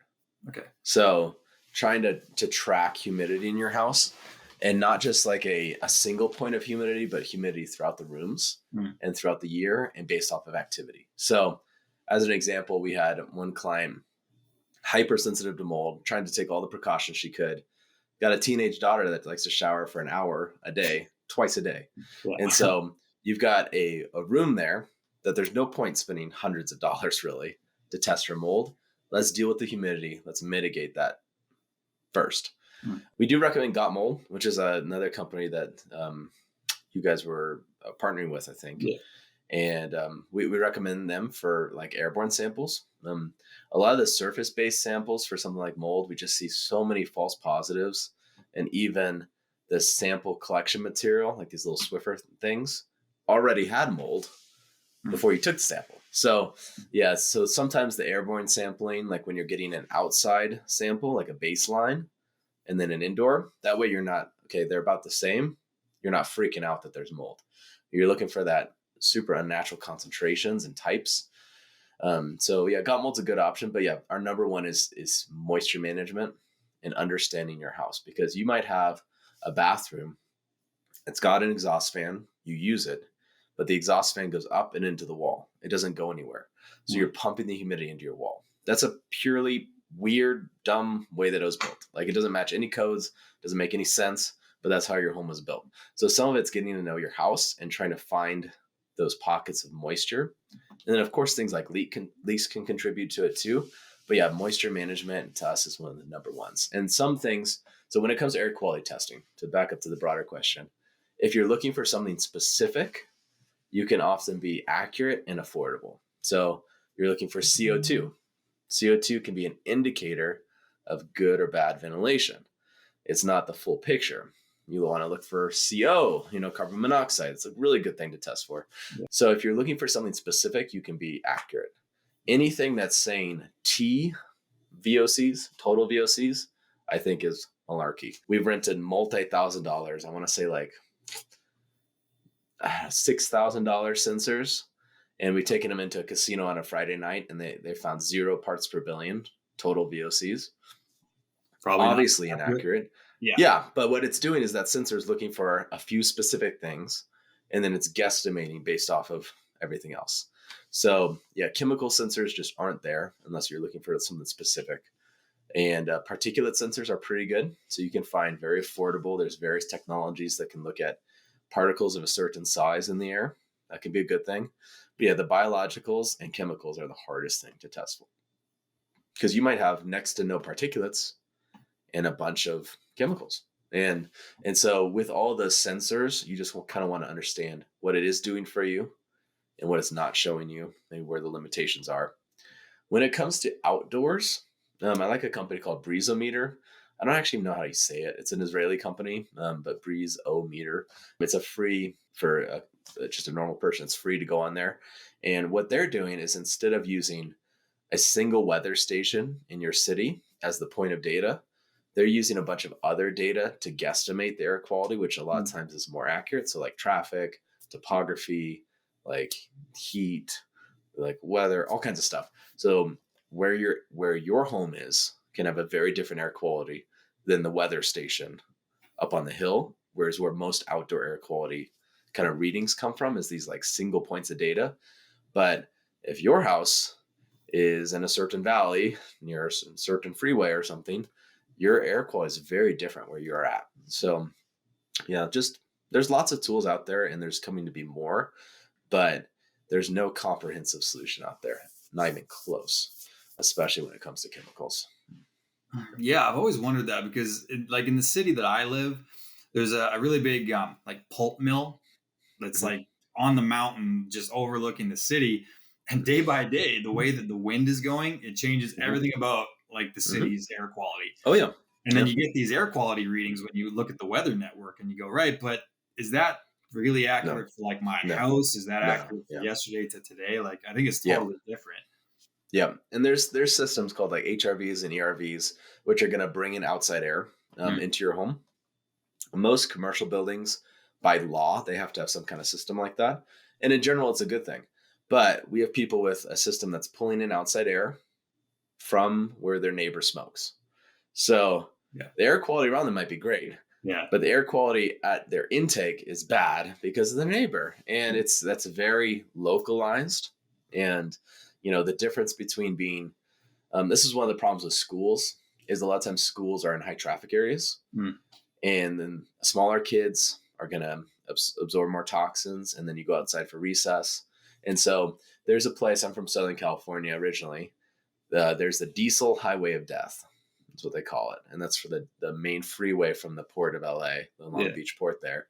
Okay. So trying to track humidity in your house, and not just like a single point of humidity, but humidity throughout the rooms and throughout the year, and based off of activity. So as an example, we had one client, hypersensitive to mold, trying to take all the precautions she could, got a teenage daughter that likes to shower for an hour a day, twice a day. Yeah. And so you've got a room there that there's no point spending hundreds of dollars really to test for mold. Let's deal with the humidity. Let's mitigate that first. We do recommend Got Mold, which is another company that you guys were partnering with, I think. Yeah. And we recommend them for like airborne samples. A lot of the surface-based samples for something like mold, we just see so many false positives. And even the sample collection material, like these little Swiffer things, already had mold before you took the sample. So yeah, so sometimes the airborne sampling, like when you're getting an outside sample, like a baseline, and then an indoor, that way you're not, okay, they're about the same. You're not freaking out that there's mold. You're looking for that super unnatural concentrations and types. So yeah, Got Mold's a good option, but yeah, our number one is moisture management and understanding your house, because you might have a bathroom. It's got an exhaust fan, you use it, but the exhaust fan goes up and into the wall. It doesn't go anywhere. So you're pumping the humidity into your wall. That's a purely weird, dumb way that it was built. Like, it doesn't match any codes, doesn't make any sense, but that's how your home was built. So some of it's getting to know your house and trying to find those pockets of moisture. And then of course, things like leaks can contribute to it too. But yeah, moisture management to us is one of the number ones. And some things, so when it comes to air quality testing, to back up to the broader question, if you're looking for something specific, you can often be accurate and affordable. So you're looking for CO2. CO2 can be an indicator of good or bad ventilation. It's not the full picture. You want to look for CO, carbon monoxide. It's a really good thing to test for. Yeah. So if you're looking for something specific, you can be accurate. Anything that's saying T VOCs, total VOCs, I think is malarkey. We've rented multi-$1,000s. I want to say like $6,000 sensors. And we've taken them into a casino on a Friday night, and they found 0 parts per billion total VOCs. Probably obviously inaccurate. Yeah. But what it's doing is that sensor is looking for a few specific things, and then it's guesstimating based off of everything else. So yeah, chemical sensors just aren't there unless you're looking for something specific. And particulate sensors are pretty good. So you can find very affordable. There's various technologies that can look at particles of a certain size in the air. That can be a good thing. But yeah, the biologicals and chemicals are the hardest thing to test for, because you might have next to no particulates and a bunch of chemicals. And so with all the sensors, you just kind of want to understand what it is doing for you and what it's not showing you, and where the limitations are. When it comes to outdoors, I like a company called Breezometer. I don't actually know how you say it. It's an Israeli company, but Breezometer. It's a free for just a normal person. It's free to go on there. And what they're doing is, instead of using a single weather station in your city as the point of data, they're using a bunch of other data to guesstimate the air quality, which a lot of times is more accurate. So like traffic, topography, like heat, like weather, all kinds of stuff. So where your home is can have a very different air quality than the weather station up on the hill, whereas where most outdoor air quality kind of readings come from is these like single points of data. But if your house is in a certain valley near a certain freeway or something, your air quality is very different where you're at. So yeah, just there's lots of tools out there, and there's coming to be more, but there's no comprehensive solution out there, not even close, especially when it comes to chemicals. Yeah, I've always wondered that because like in the city that I live, there's a really big like pulp mill that's Mhm. like on the mountain just overlooking the city. And day by day, the way that the wind is going, it changes Mhm. everything about like the Mhm. city's air quality. Oh yeah. And then Yep. you get these air quality readings when you look at the weather network and you go, right, but is that really No, accurate for like my no, house? Is that no. accurate for Yeah. yesterday to today? Like, I think it's Yeah. totally different. Yeah. And there's systems called like HRVs and ERVs, which are going to bring in outside air Mm, into your home. Most commercial buildings, by law, they have to have some kind of system like that. And in general, it's a good thing. But we have people with a system that's pulling in outside air from where their neighbor smokes. So yeah. the air quality around them might be great, Yeah. but the air quality at their intake is bad because of their neighbor. And that's very localized. And the difference between being this is one of the problems with schools is a lot of times schools are in high traffic areas, Mm, and then smaller kids are going to absorb more toxins, and then you go outside for recess. And so there's a place, I'm from Southern California originally, there's the diesel highway of death. That's what they call it. And that's for the main freeway from the port of LA, the Long yeah. Beach port there.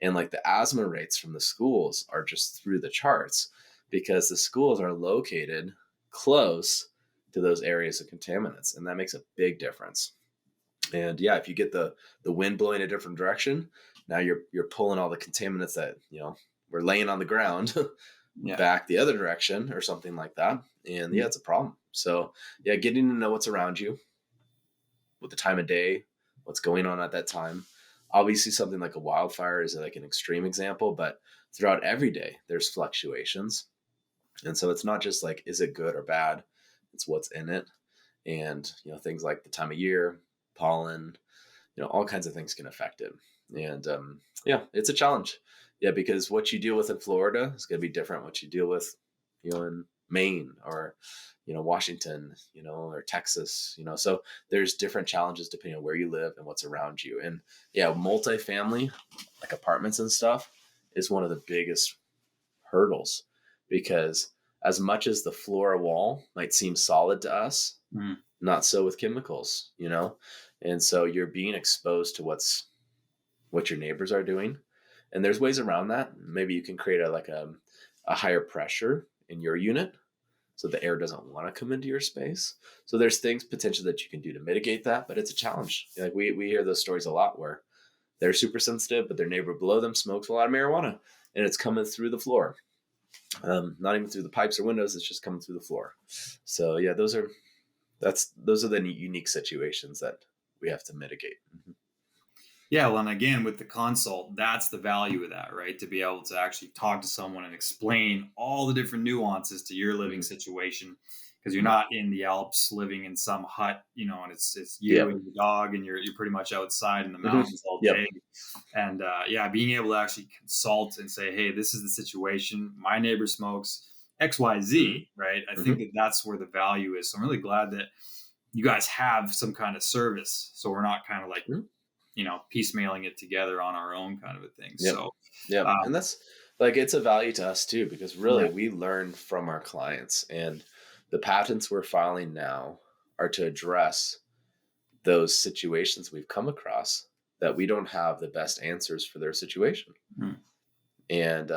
And like the asthma rates from the schools are just through the charts because the schools are located close to those areas of contaminants. And that makes a big difference. And yeah, if you get the wind blowing a different direction, now you're pulling all the contaminants that, were laying on the ground Yeah. back the other direction or something like that. And yeah, it's a problem. So yeah, getting to know what's around you, with the time of day, what's going on at that time. Obviously, something like a wildfire is like an extreme example, but throughout every day, there's fluctuations. And so it's not just like, is it good or bad? It's what's in it. And, things like the time of year, pollen, all kinds of things can affect it. And yeah, it's a challenge. Yeah, because what you deal with in Florida is going to be different what you deal with, in Maine or, Washington, or Texas, so there's different challenges depending on where you live and what's around you. And yeah, multifamily, like apartments and stuff, is one of the biggest hurdles because as much as the floor wall might seem solid to us, Mm, not so with chemicals, and so you're being exposed to what your neighbors are doing. And there's ways around that. Maybe you can create a higher pressure in your unit so the air doesn't want to come into your space. So there's things potentially that you can do to mitigate that, but it's a challenge. Like we hear those stories a lot where they're super sensitive, but their neighbor below them smokes a lot of marijuana and it's coming through the floor. Not even through the pipes or windows, it's just coming through the floor. So yeah, those are the unique situations that we have to mitigate. Mm-hmm. yeah. Well, and again, with the consult, that's the value of that, right? To be able to actually talk to someone and explain all the different nuances to your living Mm-hmm. situation. Because you're Mm-hmm. not in the Alps living in some hut, and it's you Yep. and your dog, and you're pretty much outside in the Mm-hmm. mountains all Yep. day. And yeah, being able to actually consult and say, hey, this is the situation. My neighbor smokes Mm-hmm. XYZ, right? I think that that's where the value is. So I'm really glad that you guys have some kind of service. So we're not kind of like, Mm-hmm. piecemealing it together on our own kind of a thing. Yep. So, Yep. um, And that's like, it's a value to us too, because yeah, really we learn from our clients, and the patents we're filing now are to address those situations we've come across that we don't have the best answers for their situation. mm, And,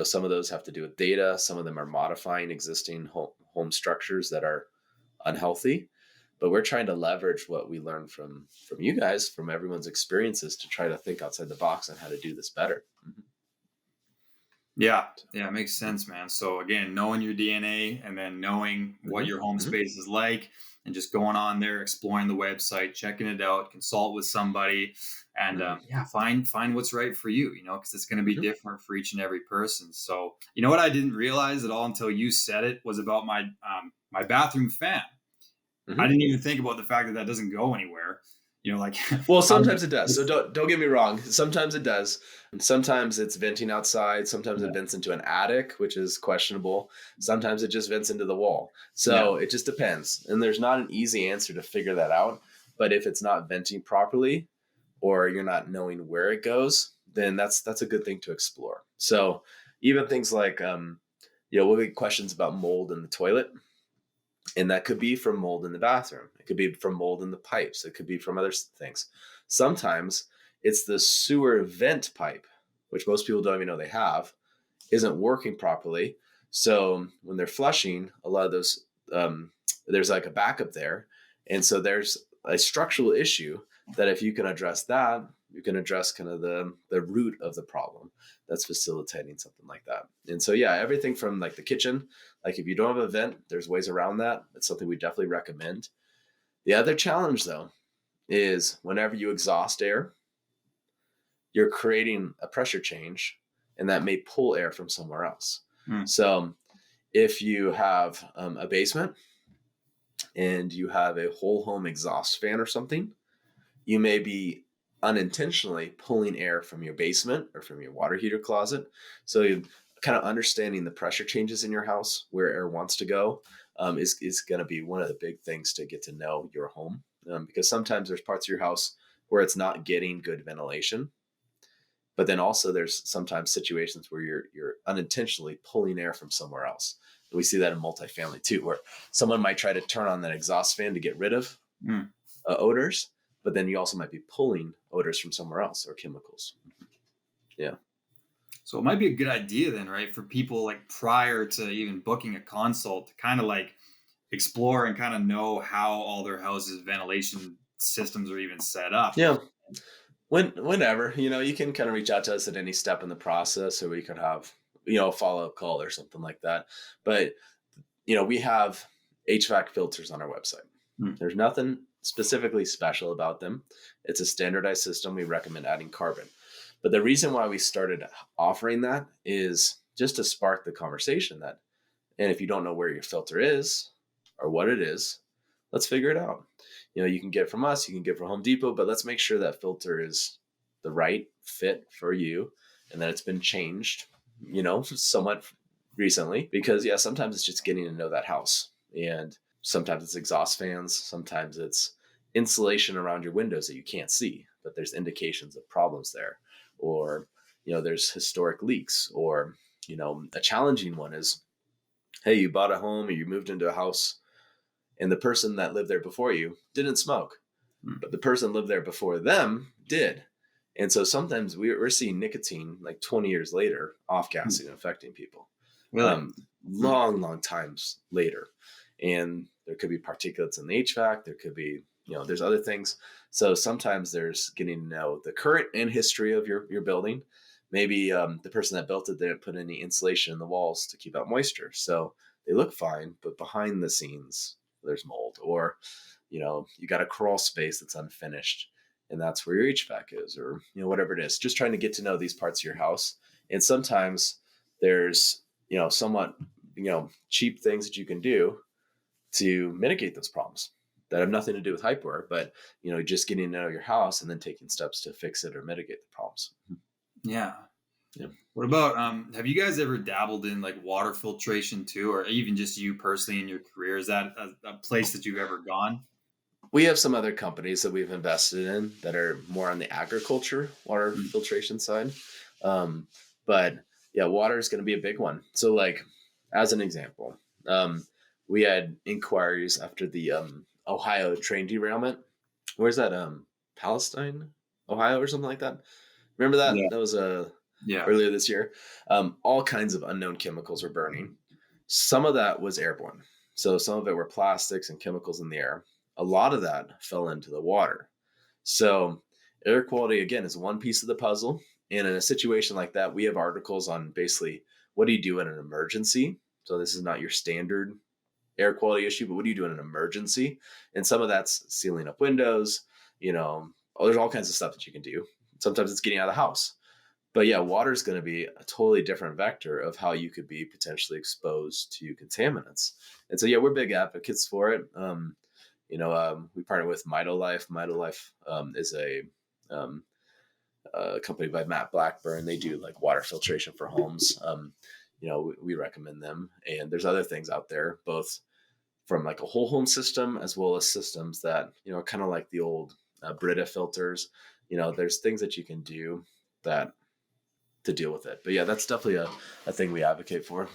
some of those have to do with data. Some of them are modifying existing home structures that are unhealthy, but we're trying to leverage what we learned from you guys, from everyone's experiences, to try to think outside the box on how to do this better. Mm-hmm. yeah, it makes sense, man. So again, knowing your DNA and then knowing what your home Mm-hmm. space is like, and just going on there, exploring the website, checking it out, consult with somebody, and Mm-hmm. yeah, find what's right for you. Because it's going to be Mm-hmm. different for each and every person. So what I didn't realize at all until you said it was about my bathroom fan. I Mm-hmm. didn't even think about the fact that doesn't go anywhere. Like Well, how sometimes it does. So don't get me wrong. Sometimes it does. Sometimes it's venting outside. Sometimes yeah, it vents into an attic, which is questionable. Sometimes it just vents into the wall. yeah, So it just depends. And there's not an easy answer to figure that out. But if it's not venting properly, or you're not knowing where it goes, then that's a good thing to explore. So even things like, we'll get questions about mold in the toilet, and that could be from mold in the bathroom. It could be from mold in the pipes. It could be from other things. Sometimes it's the sewer vent pipe, which most people don't even know they have, isn't working properly. So when they're flushing, a lot of those, there's like a backup there. And so there's a structural issue that if you can address that, you can address kind of the root of the problem that's facilitating something like that. And so, yeah, everything from like the kitchen, like if you don't have a vent, there's ways around that. It's something we definitely recommend. The other challenge though, is whenever you exhaust air, you're creating a pressure change, and that may pull air from somewhere else. So if you have a basement and you have a whole home exhaust fan or something, you may be unintentionally pulling air from your basement or from your water heater closet. So you kind of understanding the pressure changes in your house, where air wants to go, is going to be one of the big things to get to know your home. Because sometimes there's parts of your house where it's not getting good ventilation. But then also there's sometimes situations where you're unintentionally pulling air from somewhere else. We see that in multifamily too, where someone might try to turn on that exhaust fan to get rid of odors, but then you also might be pulling odors from somewhere else or chemicals. Yeah. So it might be a good idea then, right, for people like prior to even booking a consult to kind of like explore and kind of know how all their houses' ventilation systems are even set up. Yeah. Whenever, you can kind of reach out to us at any step in the process, or we could have, a follow-up call or something like that. But, we have HVAC filters on our website. There's nothing specifically special about them. It's a standardized system. We recommend adding carbon. But the reason why we started offering that is just to spark the conversation and if you don't know where your filter is or what it is, let's figure it out. You can get it from us, you can get it from Home Depot, but let's make sure that filter is the right fit for you and that it's been changed, somewhat recently. Because sometimes it's just getting to know that house. And sometimes it's exhaust fans, sometimes it's insulation around your windows that you can't see, but there's indications of problems there. Or, there's historic leaks. Or, a challenging one is, hey, you bought a home or you moved into a house, and the person that lived there before you didn't smoke, but the person lived there before them did. And so sometimes we're seeing nicotine like 20 years later off-gassing and affecting people. Really? Long times later. And there could be particulates in the HVAC. There could be, there's other things. So sometimes there's getting to know the current and history of your building. Maybe the person that built it didn't put any insulation in the walls to keep out moisture. So they look fine, but behind the scenes, there's mold. Or, you got a crawl space that's unfinished, and that's where your HVAC is, or, whatever it is. Just trying to get to know these parts of your house. And sometimes there's, somewhat, cheap things that you can do to mitigate those problems that have nothing to do with HypoAir, but, just getting to know your house and then taking steps to fix it or mitigate the problems. Yeah. Yeah. What about, have you guys ever dabbled in like water filtration too, or even just you personally in your career? Is that a place that you've ever gone? We have some other companies that we've invested in that are more on the agriculture water filtration side. But yeah, water is going to be a big one. So like, as an example, we had inquiries after the Ohio train derailment. Where's that? Palestine, Ohio or something like that. Remember that? Yeah. That was earlier this year. All kinds of unknown chemicals were burning. Some of that was airborne. So some of it were plastics and chemicals in the air. A lot of that fell into the water. So air quality, again, is one piece of the puzzle. And in a situation like that, we have articles on basically what do you do in an emergency? So this is not your standard air quality issue, but what do you do in an emergency? And some of that's sealing up windows, there's all kinds of stuff that you can do. Sometimes it's getting out of the house. But yeah, water is going to be a totally different vector of how you could be potentially exposed to contaminants. And so, yeah, we're big advocates for it. We partner with Mitolife. Mitolife is a company by Matt Blackburn. They do like water filtration for homes. We recommend them. And there's other things out there, both from like a whole home system as well as systems that, kind of like the old Brita filters. There's things that you can do that to deal with it. But yeah, that's definitely a thing we advocate for.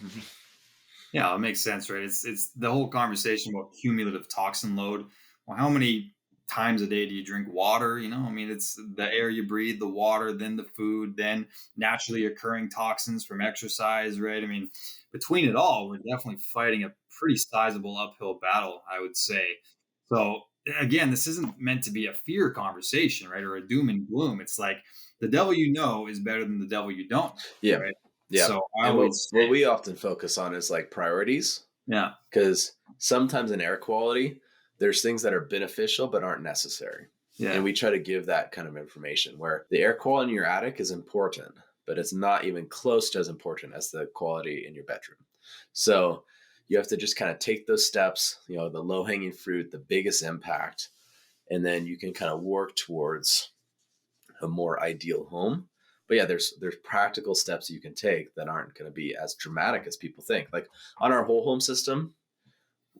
Yeah, it makes sense, right? It's the whole conversation about cumulative toxin load. Well, how many times a day do you drink water? I mean, it's the air you breathe, the water, then the food, then naturally occurring toxins from exercise, right? I mean, between it all, we're definitely fighting a pretty sizable uphill battle, I would say. So again, this isn't meant to be a fear conversation, right? Or a doom and gloom. It's like the devil you know is better than the devil you don't know, Yeah. right? Yeah. So I And always what say, we often focus on is like priorities, yeah, because sometimes in air quality, there's things that are beneficial but aren't necessary. yeah. And we try to give that kind of information where the air quality in your attic is important, but it's not even close to as important as the quality in your bedroom. So you have to just kind of take those steps, the low hanging fruit, the biggest impact, and then you can kind of work towards a more ideal home. But yeah, there's practical steps you can take that aren't going to be as dramatic as people think. Like on our whole home system,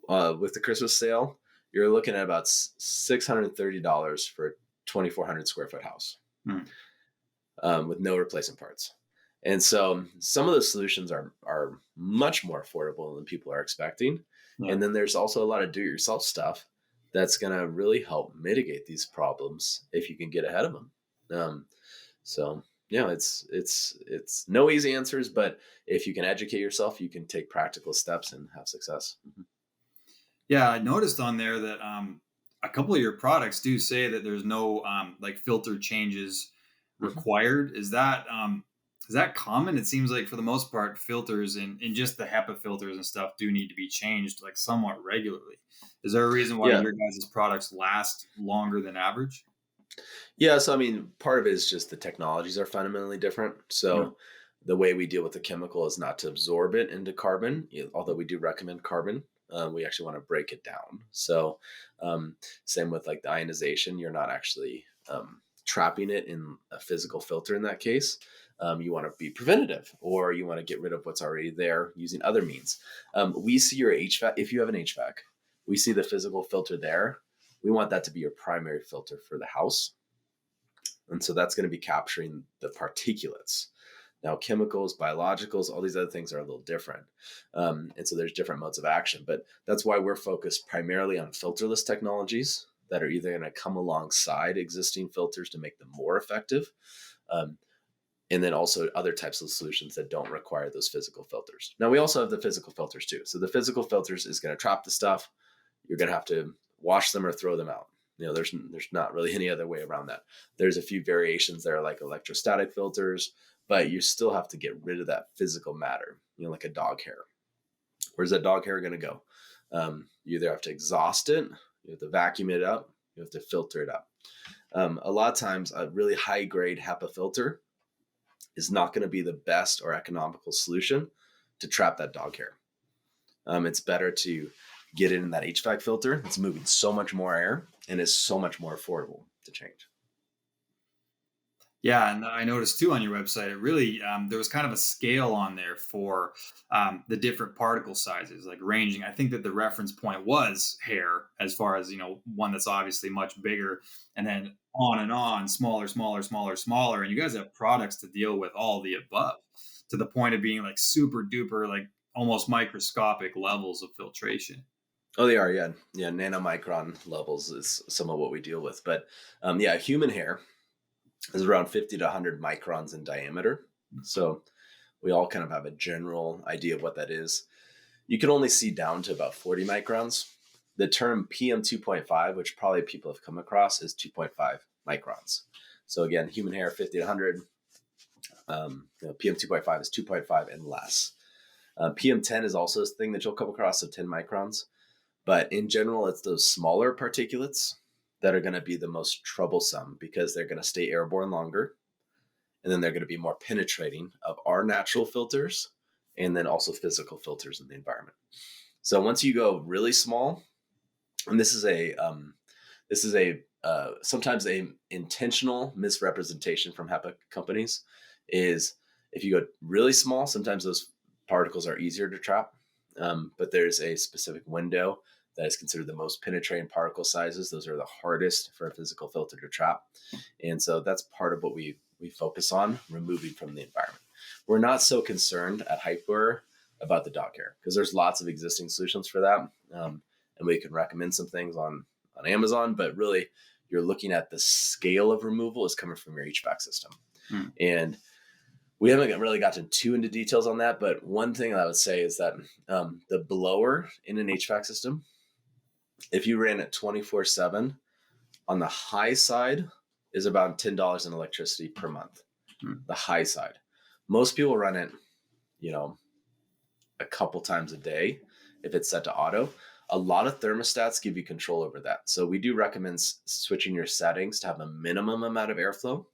with the Christmas sale, you're looking at about $630 for a 2,400 square foot house, with no replacement parts. And so some of the solutions are much more affordable than people are expecting. Yeah. And then there's also a lot of do-it-yourself stuff that's going to really help mitigate these problems if you can get ahead of them. So yeah, it's no easy answers, but if you can educate yourself, you can take practical steps and have success. Mm-hmm. Yeah, I noticed on there that a couple of your products do say that there's no like filter changes required. Mm-hmm. Is that common? It seems like for the most part, filters in just the HEPA filters and stuff do need to be changed like somewhat regularly. Is there a reason why your guys' products last longer than average? Yeah, so I mean, part of it is just the technologies are fundamentally different. So the way we deal with the chemical is not to absorb it into carbon, although we do recommend carbon. We actually want to break it down. So same with like the ionization, you're not actually trapping it in a physical filter in that case. You want to be preventative, or you want to get rid of what's already there using other means. We see your HVAC, if you have an HVAC, we see the physical filter there. We want that to be your primary filter for the house. And so that's going to be capturing the particulates. Now, chemicals, biologicals, all these other things are a little different. And so there's different modes of action, but that's why we're focused primarily on filterless technologies that are either going to come alongside existing filters to make them more effective. And then also other types of solutions that don't require those physical filters. Now, we also have the physical filters too. So the physical filters is going to trap the stuff. You're going to have to wash them or throw them out. There's not really any other way around that. There's a few variations there, like electrostatic filters, but you still have to get rid of that physical matter, like a dog hair. Where's that dog hair going to go? You either have to exhaust it, you have to vacuum it up, you have to filter it up. A lot of times, a really high grade HEPA filter is not going to be the best or economical solution to trap that dog hair. It's better to get it in that HVAC filter. It's moving so much more air and is so much more affordable to change. Yeah, and I noticed too on your website, it really, there was kind of a scale on there for the different particle sizes, like ranging. I think that the reference point was hair, as far as, one that's obviously much bigger, and then on, smaller, smaller, smaller, smaller. And you guys have products to deal with all the above, to the point of being like super duper, like almost microscopic levels of filtration. Oh, they are. Yeah. Yeah. Nanomicron levels is some of what we deal with. But human hair is around 50 to 100 microns in diameter. So we all kind of have a general idea of what that is. You can only see down to about 40 microns. The term PM 2.5, which probably people have come across, is 2.5 microns. So again, human hair, 50 to 100. PM 2.5 is 2.5 and less. PM 10 is also a thing that you'll come across, so 10 microns. But in general, it's those smaller particulates that are going to be the most troublesome, because they're going to stay airborne longer. And then they're going to be more penetrating of our natural filters, and then also physical filters in the environment. So once you go really small, and this is sometimes a intentional misrepresentation from HEPA companies, is if you go really small, sometimes those particles are easier to trap. But there's a specific window that is considered the most penetrating particle sizes. Those are the hardest for a physical filter to trap. And so that's part of what we we focus on removing from the environment. We're not so concerned at HypoAir about the dog hair because there's lots of existing solutions for that. And we can recommend some things on Amazon, but really you're looking at the scale of removal is coming from your HVAC system. And we haven't really gotten too into details on that, but one thing I would say is that the blower in an HVAC system, if you ran it 24/7, on the high side is about $10 in electricity per month. The high side. Most people run it, a couple times a day if it's set to auto. A lot of thermostats give you control over that. So we do recommend switching your settings to have a minimum amount of airflow.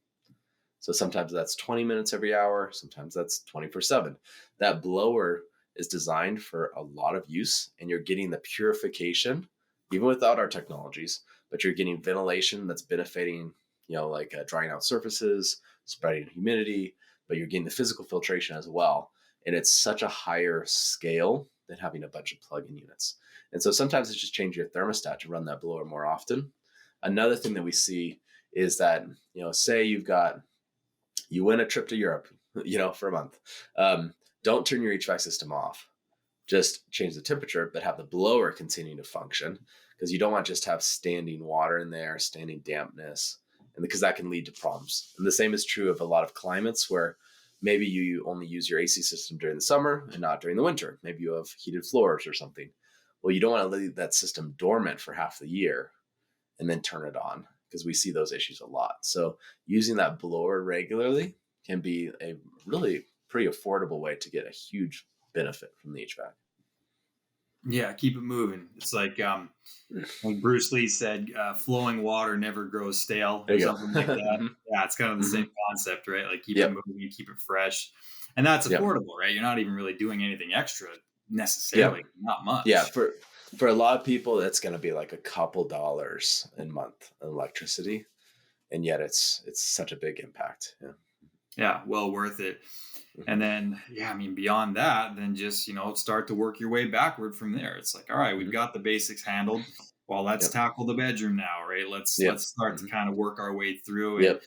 So sometimes that's 20 minutes every hour. Sometimes that's 24/7. That blower is designed for a lot of use, and you're getting the purification, even without our technologies, but you're getting ventilation that's benefiting, like drying out surfaces, spreading humidity, but you're getting the physical filtration as well. And it's such a higher scale than having a bunch of plug-in units. And so sometimes it's just change your thermostat to run that blower more often. Another thing that we see is that, say you win a trip to Europe, for a month. Don't turn your HVAC system off. Just change the temperature, but have the blower continue to function because you don't want to just have standing water in there, standing dampness, and because that can lead to problems. And the same is true of a lot of climates where maybe you only use your AC system during the summer and not during the winter. Maybe you have heated floors or something. Well, you don't want to leave that system dormant for half the year and then turn it on because we see those issues a lot. So using that blower regularly can be a really pretty affordable way to get a huge benefit from the HVAC. Yeah, keep it moving. It's like Bruce Lee said, flowing water never grows stale or something like that. Yeah, it's kind of the same concept, right? Like keep it moving, keep it fresh. And that's affordable, right? You're not even really doing anything extra necessarily, not much. Yeah, for a lot of people, that's going to be like a couple dollars a month in electricity. And yet it's such a big impact. Yeah, well worth it. And then, beyond that, then just, start to work your way backward from there. It's like, all right, we've got the basics handled. Well, let's tackle the bedroom now, right? Let's start to kind of work our way through it.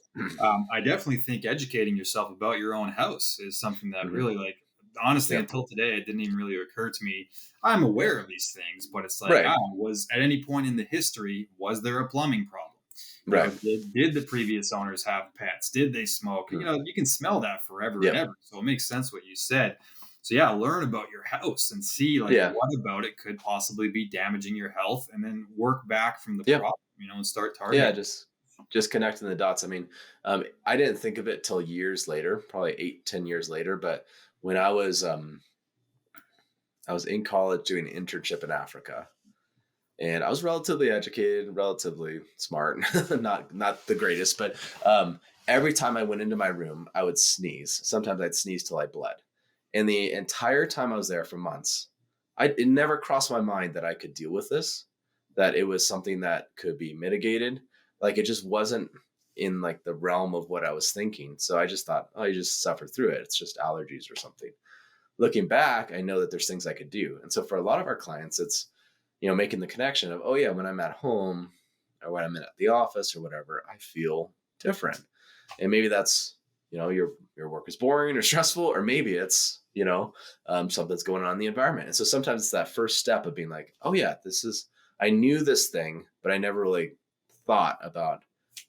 I definitely think educating yourself about your own house is something that really, honestly, until today, it didn't even really occur to me. I'm aware of these things, but it's like, was at any point in the history, was there a plumbing problem? Right. Did the previous owners have pets? Did they smoke? You can smell that forever and ever. So it makes sense what you said. So learn about your house and see what about it could possibly be damaging your health, and then work back from the problem, and start targeting. Yeah, just connecting the dots. I mean, I didn't think of it till years later, probably 8-10 years later. But when I was in college doing an internship in Africa. And I was relatively educated, relatively smart, not the greatest, but every time I went into my room, I would sneeze. Sometimes I'd sneeze till I bled. And the entire time I was there for months, it never crossed my mind that I could deal with this, that it was something that could be mitigated. Like it just wasn't in like the realm of what I was thinking. So I just thought, oh, you just suffer through it. It's just allergies or something. Looking back, I know that there's things I could do. And so for a lot of our clients, it's, making the connection of, oh yeah, when I'm at home or when I'm at the office or whatever, I feel different. And maybe that's, your work is boring or stressful, or maybe it's, something's going on in the environment. And so sometimes it's that first step of being like, oh yeah, I knew this thing, but I never really thought about,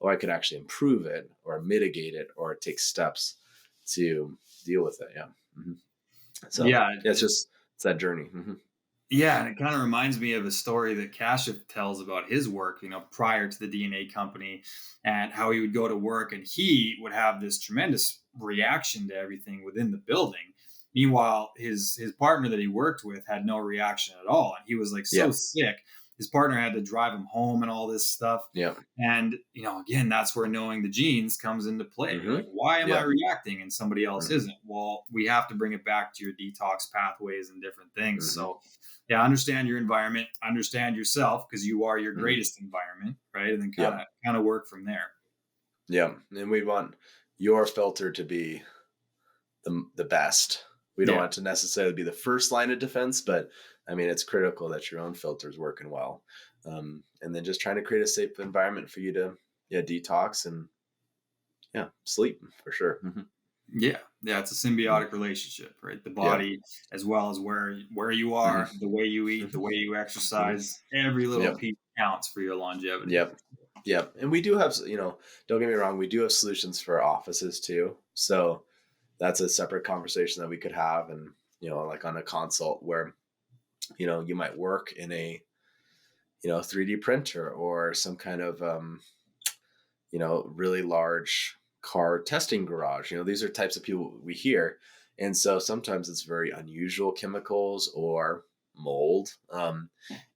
I could actually improve it or mitigate it or take steps to deal with it. Yeah. So it's that journey. Yeah, and it kind of reminds me of a story that Kashif tells about his work, prior to the DNA company, and how he would go to work and he would have this tremendous reaction to everything within the building. Meanwhile, his partner that he worked with had no reaction at all. And he was like so sick. His partner had to drive him home and all this stuff. Yeah. And, again, that's where knowing the genes comes into play. Like, why am I reacting and somebody else isn't? Well, we have to bring it back to your detox pathways and different things. So, understand your environment, understand yourself, because you are your greatest environment, right? And then kind of work from there. Yeah. And we want your filter to be the best. We don't want it to necessarily be the first line of defense, but I mean, it's critical that your own filter is working well. And then just trying to create a safe environment for you to detox and sleep for sure. Yeah. Yeah. It's a symbiotic relationship, right? The body, as well as where you are, the way you eat, the way you exercise, every little Yep. piece counts for your longevity. Yep. Yep. And we do have, don't get me wrong, we do have solutions for offices too. So that's a separate conversation that we could have. And, like on a consult where, you might work in a, 3D printer or some kind of, really large car testing garage. These are types of people we hear. And so sometimes it's very unusual chemicals or mold.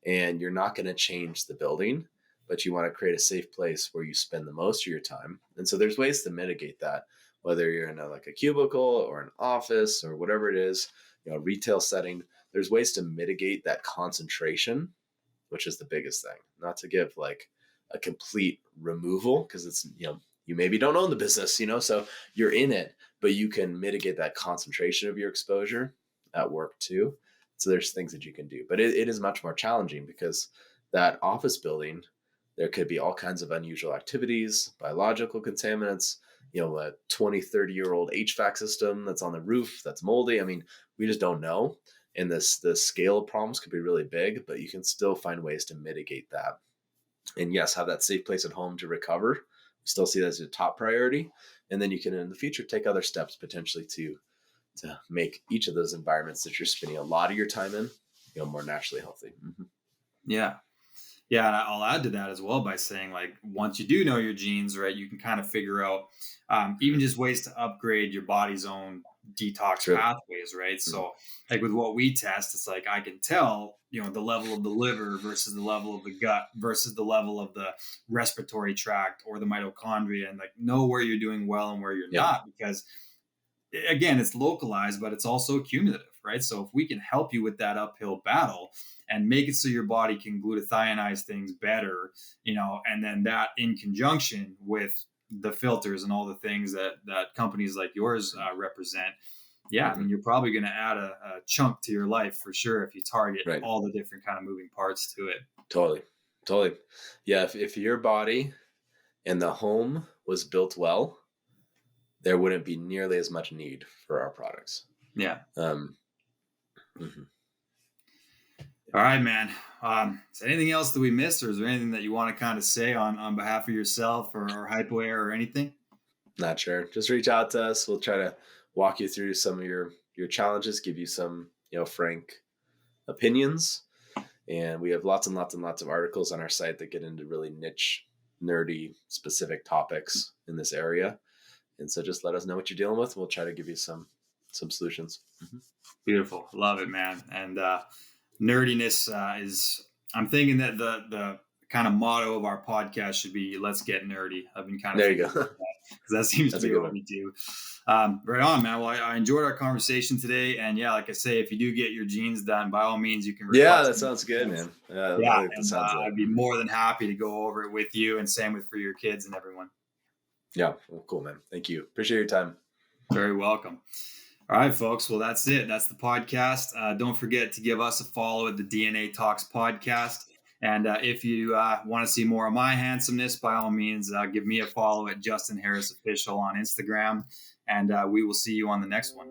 And you're not going to change the building, but you want to create a safe place where you spend the most of your time. And so there's ways to mitigate that, whether you're in a cubicle or an office or whatever it is, retail setting, there's ways to mitigate that concentration, which is the biggest thing. Not to give like a complete removal, because it's, you maybe don't own the business, so you're in it, but you can mitigate that concentration of your exposure at work too. So there's things that you can do, but it is much more challenging because that office building, there could be all kinds of unusual activities, biological contaminants, a 20, 30-year-old HVAC system that's on the roof that's moldy. I mean, we just don't know. And the scale of problems could be really big, but you can still find ways to mitigate that. And yes, have that safe place at home to recover. We still see that as a top priority. And then you can, in the future, take other steps potentially to make each of those environments that you're spending a lot of your time in, more naturally healthy. Yeah. Yeah. And I'll add to that as well by saying, like, once you do know your genes, right, you can kind of figure out even just ways to upgrade your body's own detox pathways, right? So like with what we test, it's like I can tell, the level of the liver versus the level of the gut versus the level of the respiratory tract or the mitochondria, and like know where you're doing well and where you're not, because again, it's localized, but it's also cumulative, right? So if we can help you with that uphill battle and make it so your body can glutathionize things better, and then that in conjunction with the filters and all the things that companies like yours represent. Yeah. I mean, you're probably going to add a chunk to your life for sure if you target all the different kind of moving parts to it. Totally. Yeah. If your body and the home was built well, there wouldn't be nearly as much need for our products. Yeah. All right, man. Is there anything else that we missed, or is there anything that you want to kind of say on behalf of yourself or HypoAir or anything? Not sure. Just reach out to us. We'll try to walk you through some of your challenges, give you some, frank opinions. And we have lots and lots and lots of articles on our site that get into really niche, nerdy, specific topics in this area. And so just let us know what you're dealing with. We'll try to give you some solutions. Beautiful. Love it, man. And nerdiness is, I'm thinking that the kind of motto of our podcast should be, let's get nerdy. I've been kind of, there you go. Because that seems to be what we do. Right on, man. Well, I enjoyed our conversation today. And yeah, like I say, if you do get your genes done, by all means, you can. Yeah, that sounds good, man. Yeah. I'd be more than happy to go over it with you, and same with for your kids and everyone. Yeah. Well, cool, man. Thank you. Appreciate your time. Very welcome. All right, folks. Well, that's it. That's the podcast. Don't forget to give us a follow at the DNA Talks podcast. And if you want to see more of my handsomeness, by all means, give me a follow at Justin Harris Official on Instagram. And we will see you on the next one.